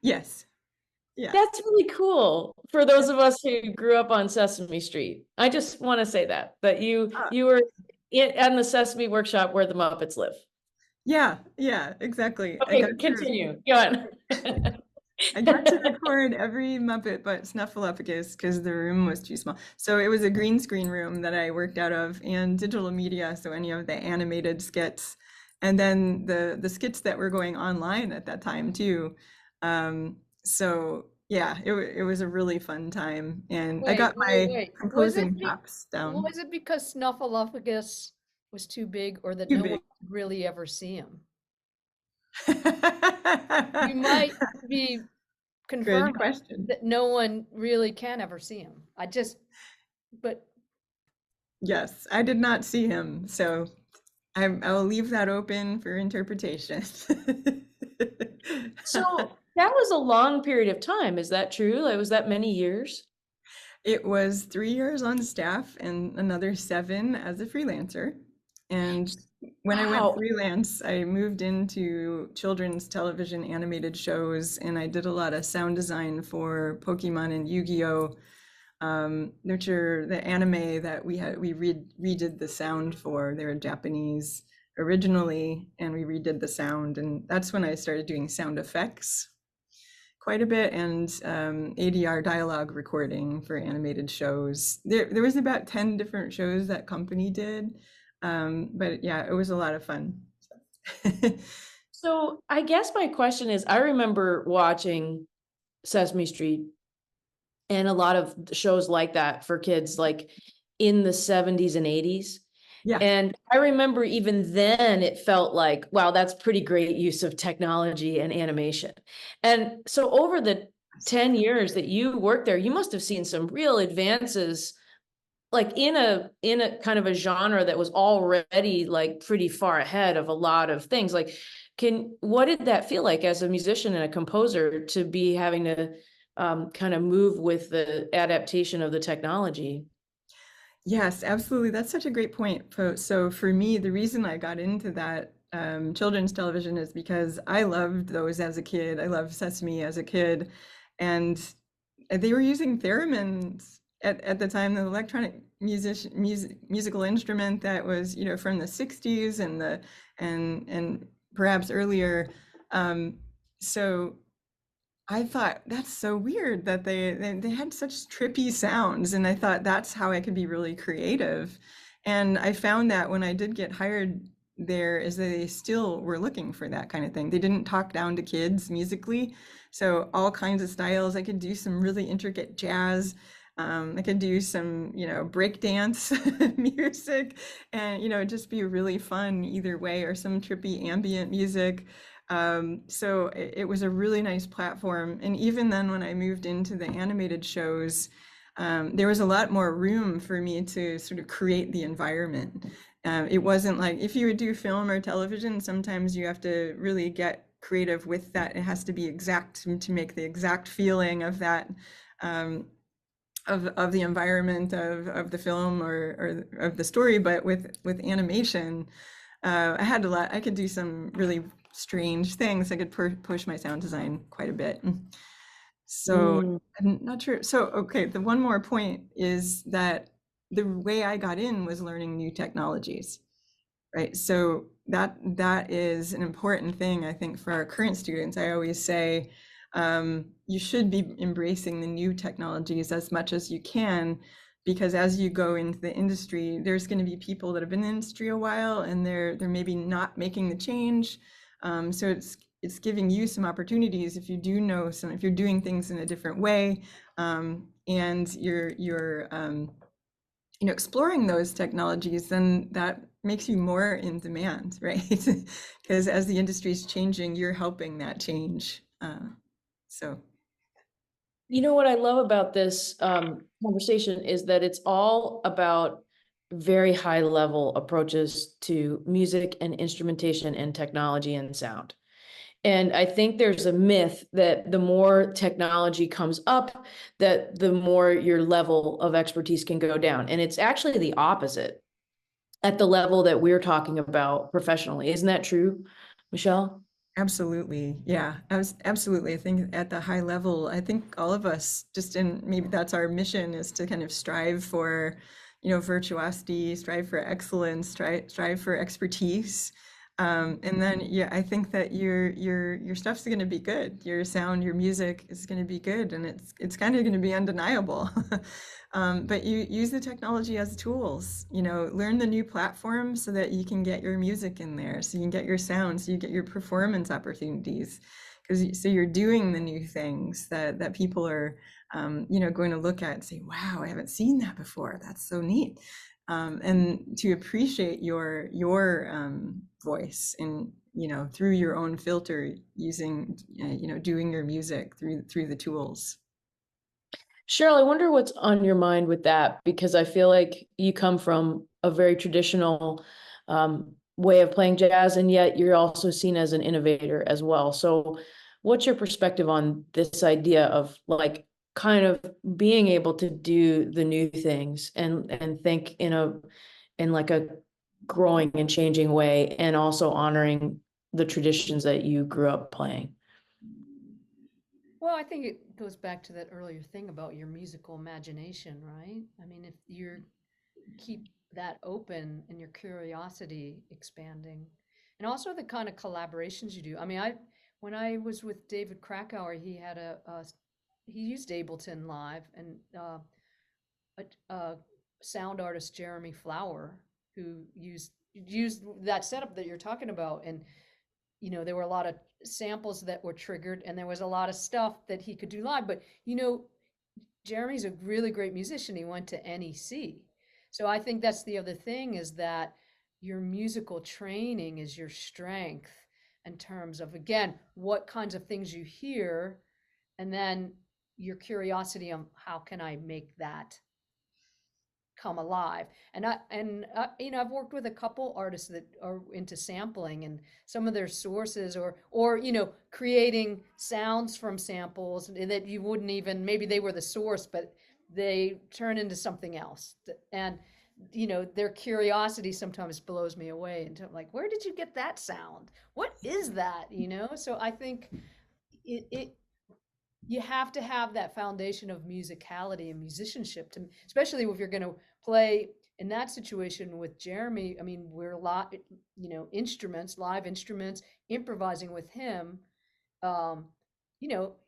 Yes, yeah. That's really cool for those of us who grew up on Sesame Street. I just want to say that you were on the Sesame Workshop where the Muppets live. Yeah, yeah, exactly. Okay, continue. Go on. I got to record every Muppet but Snuffleupagus because the room was too small. So it was a green screen room that I worked out of, and digital media, so any of the animated skits, and then the skits that were going online at that time too. So yeah, it was a really fun time, and I got my Wait. composing chops down. Was it because Snuffleupagus was too big, or that Too no big. one could really ever see him? You Good might be confirming question. that no one really can ever see him. But Yes, I did not see him, so I'll leave that open for interpretation. So that was a long period of time. Is that true? Like, was that many years? It was 3 years on staff and another 7 as a freelancer. And when I went Wow. freelance, I moved into children's television animated shows, and I did a lot of sound design for Pokemon and Yu-Gi-Oh! Which are the anime that we redid the sound for. They were Japanese originally, and we redid the sound, and that's when I started doing sound effects quite a bit, and ADR dialogue recording for animated shows. There was about 10 different shows that company did, but yeah, it was a lot of fun. So I guess my question is, I remember watching Sesame Street and a lot of shows like that for kids, like in the 70s and 80s. Yeah. And I remember even then it felt like, wow, that's pretty great use of technology and animation. And so over the 10 years that you worked there, you must have seen some real advances, like in a kind of a genre that was already like pretty far ahead of a lot of things. Like, what did that feel like as a musician and a composer to be having to kind of move with the adaptation of the technology? Yes, absolutely. That's such a great point. So for me, the reason I got into that children's television is because I loved those as a kid. I loved Sesame as a kid, and they were using theremins at the time, the electronic musical instrument that was, you know, from the 60s and perhaps earlier. So I thought that's so weird that they had such trippy sounds, and I thought that's how I could be really creative. And I found that when I did get hired there is they still were looking for that kind of thing. They didn't talk down to kids musically. So all kinds of styles. I could do some really intricate jazz. I could do some, break dance music and, just be really fun either way, or some trippy ambient music. So it was a really nice platform. And even then, when I moved into the animated shows, there was a lot more room for me to sort of create the environment. It wasn't like if you would do film or television, sometimes you have to really get creative with that. It has to be exact to make the exact feeling of that. Of the environment of the film or of the story, but with animation, I had a lot. I could do some really strange things. I could push my sound design quite a bit. So Mm. I'm not sure. So okay, the one more point is that the way I got in was learning new technologies. Right. So that is an important thing, I think, for our current students. I always say you should be embracing the new technologies as much as you can, because as you go into the industry, there's going to be people that have been in the industry a while and they're maybe not making the change. So it's giving you some opportunities if you do know some, if you're doing things in a different way, and you're exploring those technologies, then that makes you more in demand, right? Because as the industry is changing, you're helping that change. So You know what I love about this conversation is that it's all about very high level approaches to music and instrumentation and technology and sound. And I think there's a myth that the more technology comes up, that the more your level of expertise can go down. And it's actually the opposite at the level that we're talking about professionally. Isn't that true, Michelle? absolutely, yeah, absolutely. I think at the high level, I think all of us just in, maybe that's our mission, is to kind of strive for, virtuosity, strive for excellence, strive for expertise. And then, yeah, I think that your stuff's going to be good. Your sound, your music is going to be good, and it's kind of going to be undeniable. But you use the technology as tools. Learn the new platforms so that you can get your music in there, so you can get your sound, so you get your performance opportunities. Because so you're doing the new things that people are, going to look at and say, "Wow, I haven't seen that before. That's so neat." And to appreciate your voice and through your own filter, using doing your music through the tools. Cheryl, I wonder what's on your mind with that, because I feel like you come from a very traditional way of playing jazz, and yet you're also seen as an innovator as well. So what's your perspective on this idea of like kind of being able to do the new things and think in like a growing and changing way, and also honoring the traditions that you grew up playing? Well, I think it goes back to that earlier thing about your musical imagination, right? I mean, if you keep that open and your curiosity expanding, and also the kind of collaborations you do. I mean, when I was with David Krakauer, he had he used Ableton Live, and a sound artist, Jeremy Flower, who used that setup that you're talking about, and there were a lot of samples that were triggered, and there was a lot of stuff that he could do live. But Jeremy's a really great musician. He went to NEC. So I think that's the other thing, is that your musical training is your strength in terms of, again, what kinds of things you hear, and then your curiosity on how can I make that come alive. I've worked with a couple artists that are into sampling, and some of their sources, or creating sounds from samples that you wouldn't even, maybe they were the source, but they turn into something else. And their curiosity sometimes blows me away, and I'm like, where did you get that sound? What is that? So I think it you have to have that foundation of musicality and musicianship, to especially if you're going to play in that situation with Jeremy. I mean, we're a lot, instruments, live instruments, improvising with him. um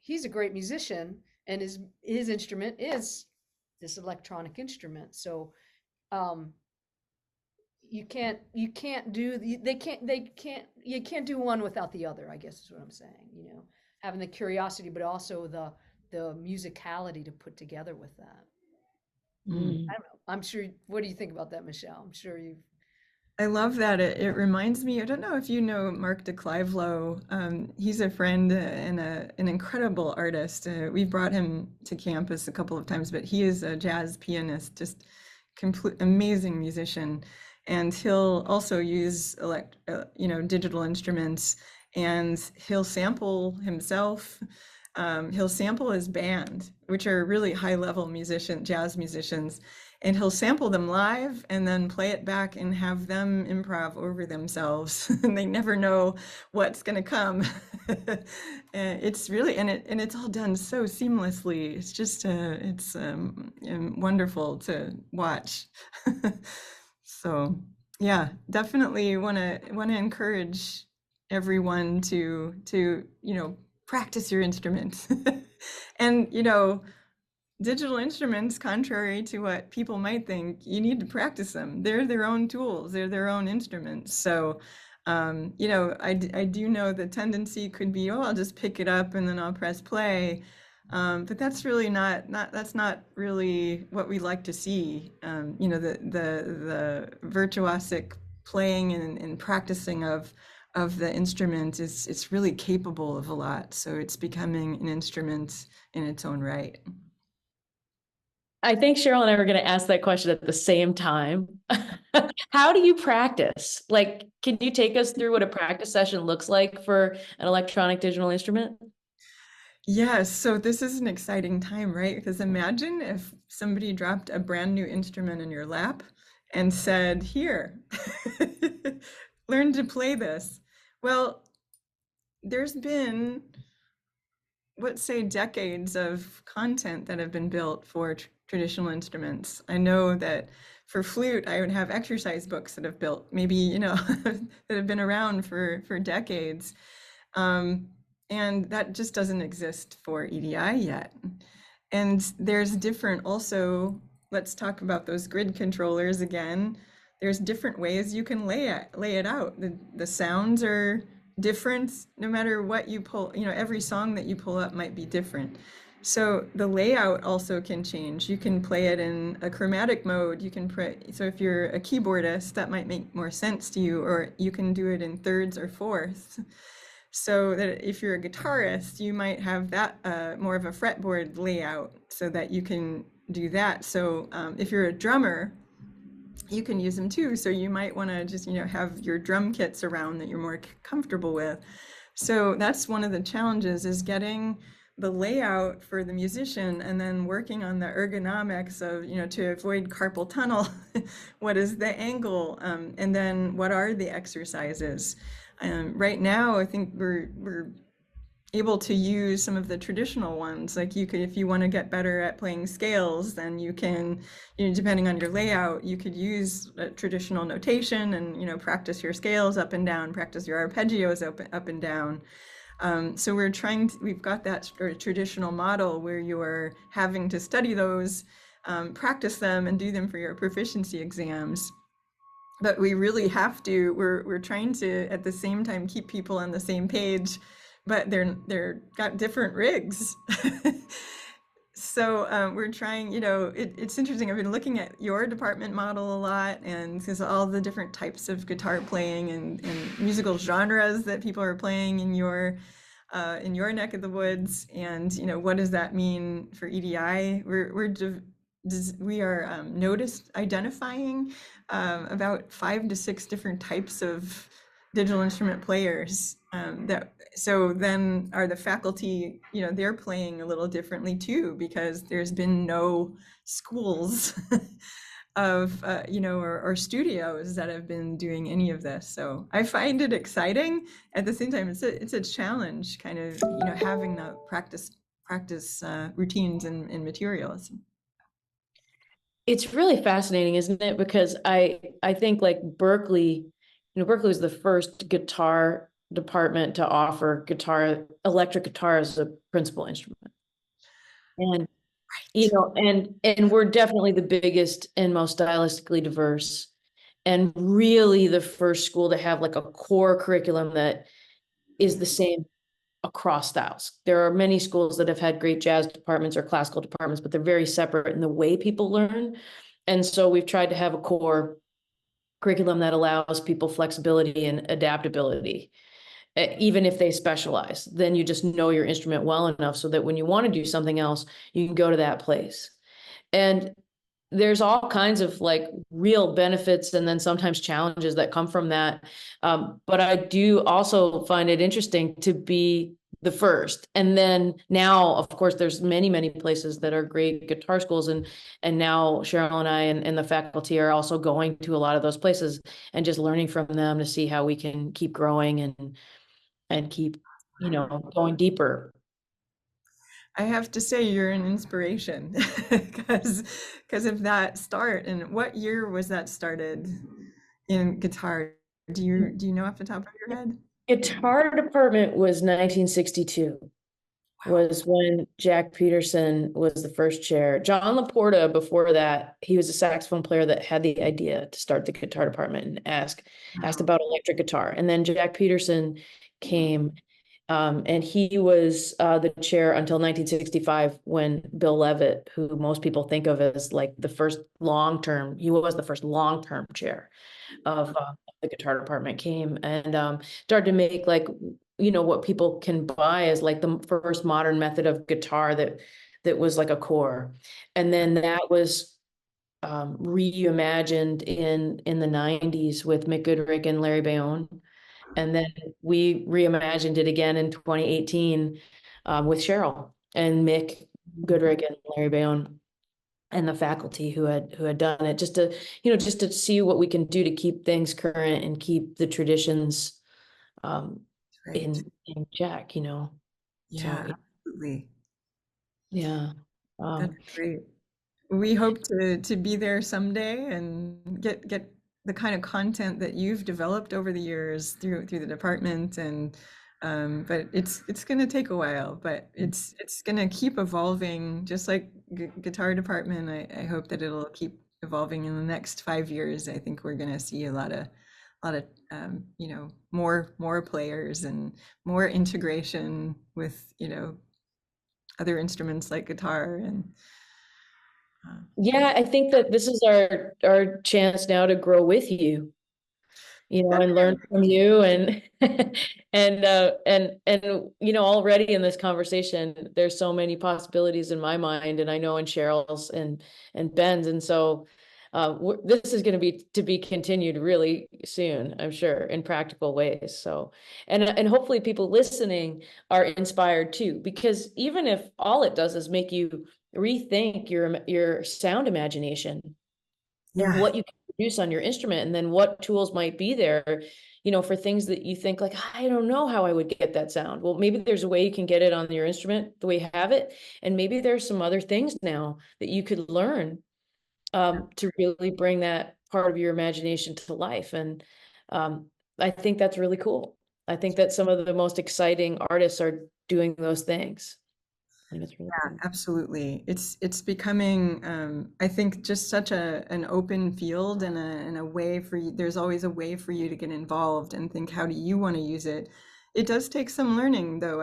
he's a great musician, and his instrument is this electronic instrument. So um you can't do you can't do one without the other, I guess is what I'm saying, you know, having the curiosity, but also the musicality to put together with that. Mm. I don't know. I'm sure, what do you think about that, Michelle? I'm sure you've, I love that. It reminds me, I don't know if you know Mark DeClivelo. He's a friend and an incredible artist. We've brought him to campus a couple of times, but he is a jazz pianist, just complete amazing musician. And he'll also use digital instruments, and he'll sample himself. He'll sample his band, which are really high-level jazz musicians, and he'll sample them live and then play it back and have them improv over themselves. And they never know what's going to come. And it's really, and it's all done so seamlessly. It's just it's wonderful to watch. So yeah, definitely want to encourage everyone to practice your instruments. And digital instruments, contrary to what people might think, you need to practice them. They're their own tools, they're their own instruments. So, I do know the tendency could be, oh, I'll just pick it up and then I'll press play. But that's really that's not really what we like to see. The virtuosic playing and practicing of the instrument it's really capable of a lot. So it's becoming an instrument in its own right. I think Cheryl and I were going to ask that question at the same time. How do you practice? Like, can you take us through what a practice session looks like for an electronic digital instrument? Yes, so this is an exciting time, right? Because imagine if somebody dropped a brand new instrument in your lap and said, here, learn to play this. Well, there's been, let's say, decades of content that have been built for traditional instruments. I know that for flute, I would have exercise books that have built, maybe, that have been around for decades. And that just doesn't exist for EDI yet. And there's different also, let's talk about those grid controllers again. There's different ways you can lay it out. The sounds are different no matter what you pull, every song that you pull up might be different. So the layout also can change. You can play it in a chromatic mode. So if you're a keyboardist, that might make more sense to you, or you can do it in thirds or fourths. So that if you're a guitarist, you might have that more of a fretboard layout so that you can do that. So if you're a drummer, you can use them too. So you might want to just, have your drum kits around that you're more comfortable with. So that's one of the challenges, is getting the layout for the musician and then working on the ergonomics of, to avoid carpal tunnel. What is the angle? And then what are the exercises? Right now, I think we're able to use some of the traditional ones. Like you could, if you want to get better at playing scales, then you can, depending on your layout, you could use traditional notation and, practice your scales up and down, practice your arpeggios up and down. So we've got that traditional model where you're having to study those, practice them and do them for your proficiency exams. But we really have to, we're trying to at the same time keep people on the same page, but they're got different rigs. So we're trying, it's interesting. I've been looking at your department model a lot, and because all the different types of guitar playing and musical genres that people are playing in your neck of the woods, and what does that mean for EDI? We are identifying about 5 to 6 different types of digital instrument players. So then are the faculty, they're playing a little differently too, because there's been no schools of, or studios that have been doing any of this. So I find it exciting. At the same time, it's a challenge, kind of, having the practice routines and materials. It's really fascinating, isn't it? Because I think like Berklee, Berklee was the first guitar department to offer electric guitar as a principal instrument. And, and we're definitely the biggest and most stylistically diverse. and really the first school to have like a core curriculum that is the same across styles. There are many schools that have had great jazz departments or classical departments, but they're very separate in the way people learn. And so we've tried to have a core curriculum that allows people flexibility and adaptability. Even if they specialize, then you just know your instrument well enough so that when you want to do something else, you can go to that place. And there's all kinds of like real benefits and then sometimes challenges that come from that. But I do also find it interesting to be the first. And then now, of course, there's many, many places that are great guitar schools. And now Cheryl and I and the faculty are also going to a lot of those places and just learning from them to see how we can keep growing and keep, going deeper. I have to say you're an inspiration because of that start. And what year was that started in guitar? Do you know off the top of your head? Guitar department was 1962, was when Jack Peterson was the first chair. John Laporta, before that, he was a saxophone player that had the idea to start the guitar department and asked about electric guitar. And then Jack Peterson came, and he was the chair until 1965 when Bill Levitt, who most people think of as like the first long-term, he was the first long-term chair of the guitar department, came and started to make like what people can buy as like the first modern method of guitar that was like a core. And then that was reimagined in the 90s with Mick Goodrick and Larry Bayonne. And then we reimagined it again in 2018 with Cheryl and Mick Goodrick and Larry Bayonne and the faculty who had done it, just to see what we can do to keep things current and keep the traditions Right. in check, Yeah, So absolutely. yeah. That's great. We hope to be there someday and get the kind of content that you've developed over the years through the department, and but it's going to take a while, but it's going to keep evolving, just like guitar department. I hope that it'll keep evolving in the next 5 years. I think we're going to see a lot of more players and more integration with other instruments like guitar and Yeah, I think that this is our chance now to grow with you, and learn from you and and already in this conversation, there's so many possibilities in my mind, and I know in Cheryl's and Ben's, and so this is going to be continued really soon, I'm sure, in practical ways. So, and hopefully people listening are inspired too, because even if all it does is make you rethink your sound imagination and yeah. what you can produce on your instrument, and then what tools might be there, for things that you think like, I don't know how I would get that sound. Well, maybe there's a way you can get it on your instrument the way you have it. And maybe there's some other things now that you could learn to really bring that part of your imagination to life. And I think that's really cool. I think that some of the most exciting artists are doing those things. I think it's really cool. Absolutely. It's becoming, I think, just such an open field and a way for you. There's always a way for you to get involved and think, how do you want to use it? It does take some learning, though.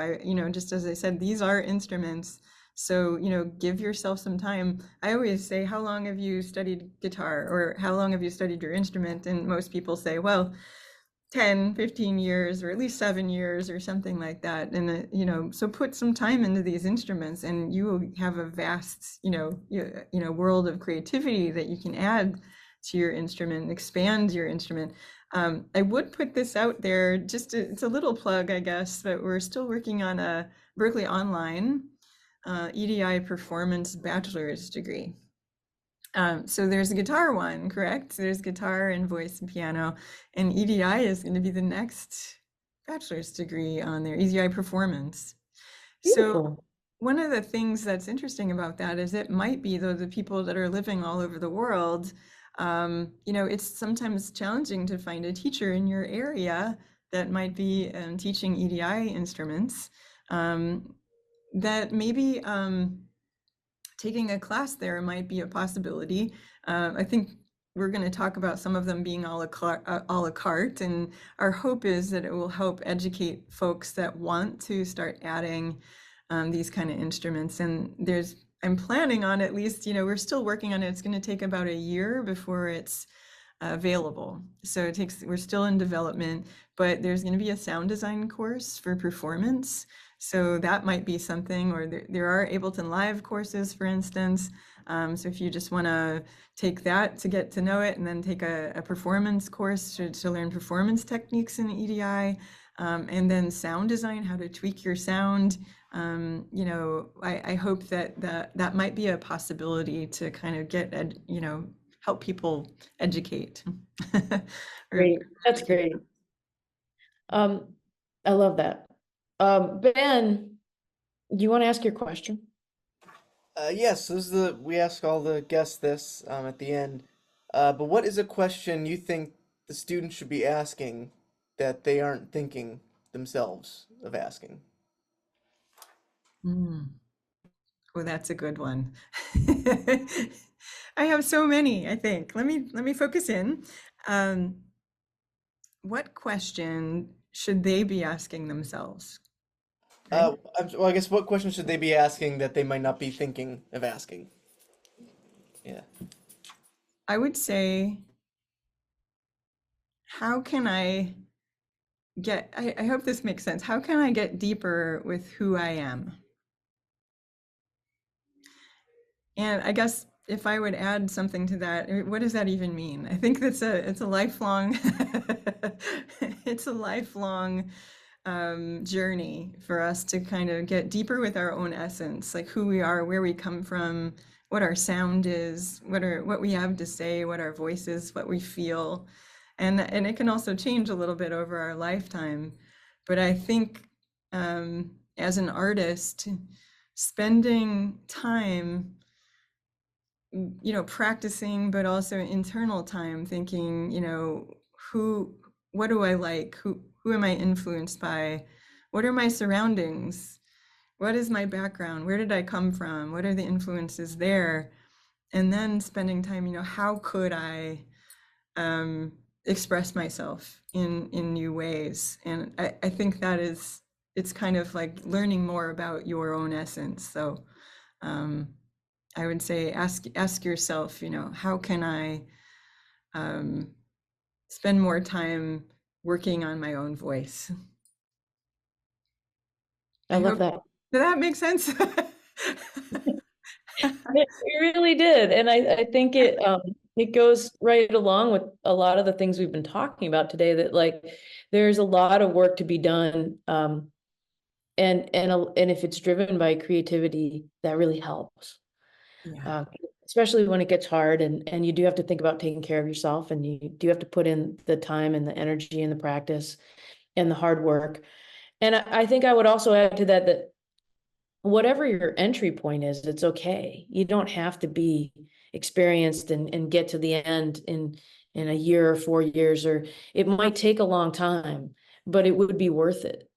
Just as I said, these are instruments. So, give yourself some time. I always say, how long have you studied guitar, or how long have you studied your instrument? And most people say, well, 10, 15 years, or at least 7 years or something like that. And, so put some time into these instruments and you will have a vast, world of creativity that you can add to your instrument, expand your instrument. I would put this out there, it's a little plug, I guess, but we're still working on a Berklee Online EDI Performance Bachelor's degree. So there's a guitar one, correct? There's guitar and voice and piano, and EDI is going to be the next bachelor's degree on there, EDI performance. So Beautiful. one of the things that's interesting about that is it might be, though, the people that are living all over the world, it's sometimes challenging to find a teacher in your area that might be teaching EDI instruments, that maybe taking a class there might be a possibility. I think we're going to talk about some of them being a la carte, and our hope is that it will help educate folks that want to start adding these kind of instruments. And I'm planning on, at least, we're still working on it. It's going to take about a year before it's available. So we're still in development, but there's going to be a sound design course for performance. So that might be something, or there are Ableton Live courses, for instance. So if you just want to take that to get to know it, and then take a performance course to learn performance techniques in EDI, and then sound design, how to tweak your sound. I hope that might be a possibility to kind of get, help people educate. Great. That's great. I love that. Ben, do you want to ask your question? Yes, we ask all the guests this at the end. But what is a question you think the students should be asking that they aren't thinking themselves of asking? Oh, that's a good one. I have so many, I think. Let me focus in. What question should they be asking themselves? Okay. Well, I guess what question should they be asking that they might not be thinking of asking? Yeah. I would say, how can I I hope this makes sense. How can I get deeper with who I am? And I guess if I would add something to that, what does that even mean? I think it's a lifelong it's a lifelong journey for us to kind of get deeper with our own essence, like who we are, where we come from, what our sound is, what we have to say, what our voice is, what we feel. And it can also change a little bit over our lifetime. But I think as an artist, spending time practicing, but also internal time thinking, what do I like? Who am I influenced by? What are my surroundings? What is my background? Where did I come from? What are the influences there? And then spending time, how could I express myself in new ways? And I think it's kind of like learning more about your own essence. So I would say ask yourself, how can I spend more time working on my own voice? I love that. Did that make sense? It really did. And I think it goes right along with a lot of the things we've been talking about today, that like there's a lot of work to be done. And if it's driven by creativity, that really helps. Yeah. Especially when it gets hard, and you do have to think about taking care of yourself, and you do have to put in the time and the energy and the practice and the hard work. And I think I would also add to that whatever your entry point is, it's okay. You don't have to be experienced and get to the end in a year or 4 years, or it might take a long time, but it would be worth it.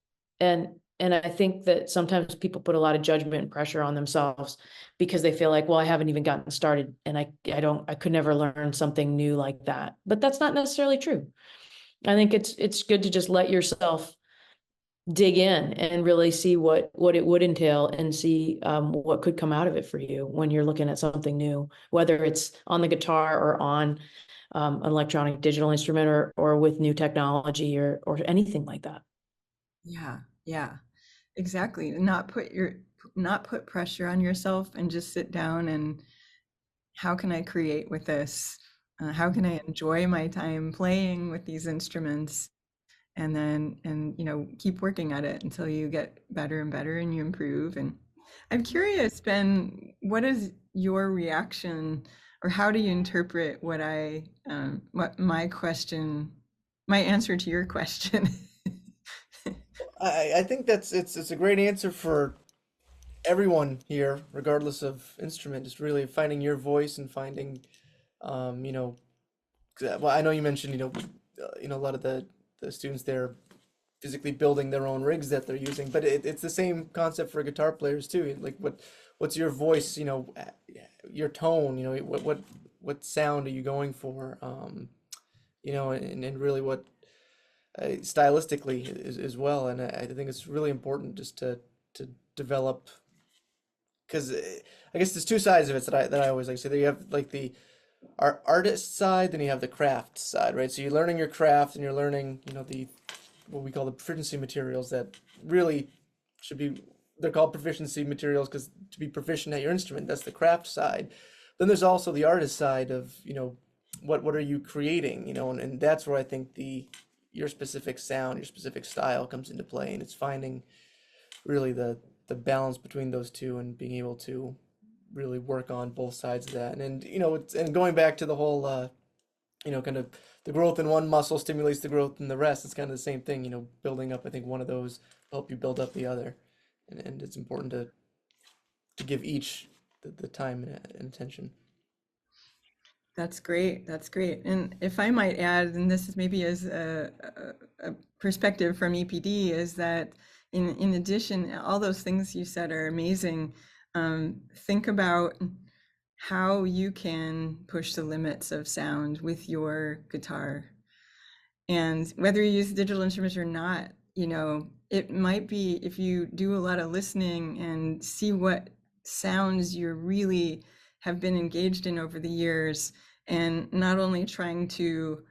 And I think that sometimes people put a lot of judgment and pressure on themselves because they feel like, well, I haven't even gotten started, and I could never learn something new like that. But that's not necessarily true. I think it's good to just let yourself dig in and really see what it would entail, and see what could come out of it for you when you're looking at something new, whether it's on the guitar or on an electronic digital instrument, or with new technology, or anything like that. Yeah, exactly. Not put pressure on yourself, and just sit down and, how can I create with this? How can I enjoy my time playing with these instruments? And then, keep working at it until you get better and better, and you improve. And I'm curious, Ben, what is your reaction, or how do you interpret what my answer to your question? I think it's a great answer for everyone here, regardless of instrument. Just really finding your voice and finding, you know, well, I know you mentioned, a lot of the students there physically building their own rigs that they're using, but it's the same concept for guitar players too. Like what's your voice, your tone, what sound are you going for? And really what stylistically as well. And I think it's really important just to develop, because I guess there's two sides of it that I always like to say. That you have like the artist side, then you have the craft side, right? So you're learning your craft and you're learning, the what we call the proficiency materials that really should be, they're called proficiency materials because to be proficient at your instrument, that's the craft side. Then there's also the artist side of, what are you creating, and that's where I think your specific sound, your specific style comes into play, and it's finding really the balance between those two and being able to really work on both sides of that. And going back to the whole kind of the growth in one muscle stimulates the growth in the rest. It's kind of the same thing, building up, I think one of those help you build up the other. And it's important to give each the time and attention. That's great. That's great. And if I might add, and this is maybe as a perspective from EPD, is that in addition, all those things you said are amazing. Think about how you can push the limits of sound with your guitar. And whether you use digital instruments or not, it might be if you do a lot of listening and see what sounds you really have been engaged in over the years, and not only trying to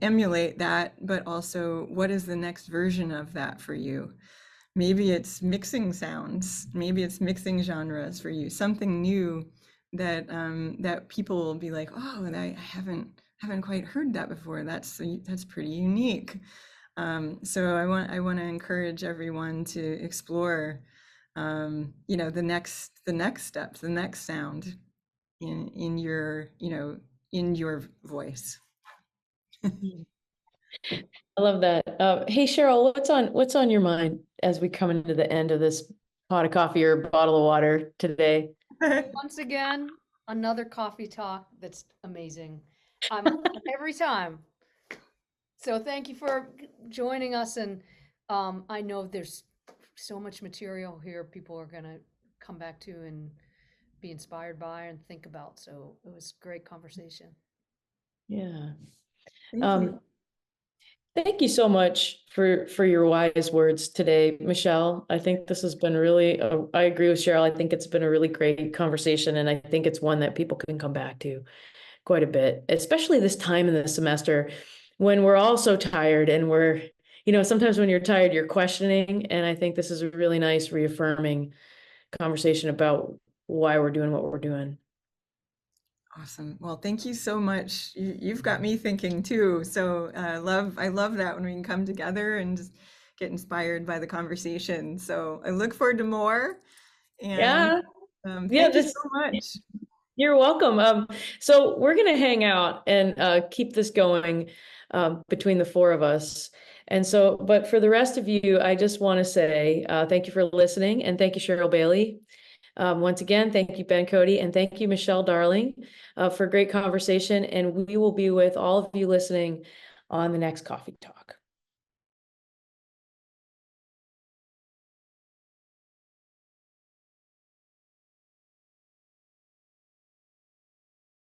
emulate that, but also what is the next version of that for you. Maybe it's mixing sounds, maybe it's mixing genres for you, something new that that people will be like, oh, I haven't quite heard that before. That's pretty unique. So I want to encourage everyone to explore, the next steps, the next sound in your in your voice. I love that. Hey, Cheryl, what's on your mind as we come into the end of this pot of coffee or bottle of water today? Once again, another coffee talk that's amazing. Every time. So thank you for joining us, and I know there's so much material here people are gonna come back to and be inspired by and think about. So it was a great conversation. Yeah. Thank you. Thank you so much for your wise words today, Michele. I think this has been really, I agree with Cheryl. I think it's been a really great conversation, and I think it's one that people can come back to quite a bit, especially this time in the semester when we're all so tired and we're, sometimes when you're tired, you're questioning. And I think this is a really nice reaffirming conversation about why we're doing what we're doing. Awesome. Well, thank you so much. You've got me thinking too. So I love that when we can come together and just get inspired by the conversation. So I look forward to more. And Yeah. thank you so much. You're welcome. So we're going to hang out and keep this going between the four of us. And so, but for the rest of you, I just want to say thank you for listening, and thank you, Cheryl Bailey. Once again, thank you, Ben Cody, and thank you, Michele Darling, for a great conversation. And we will be with all of you listening on the next Coffee Talk.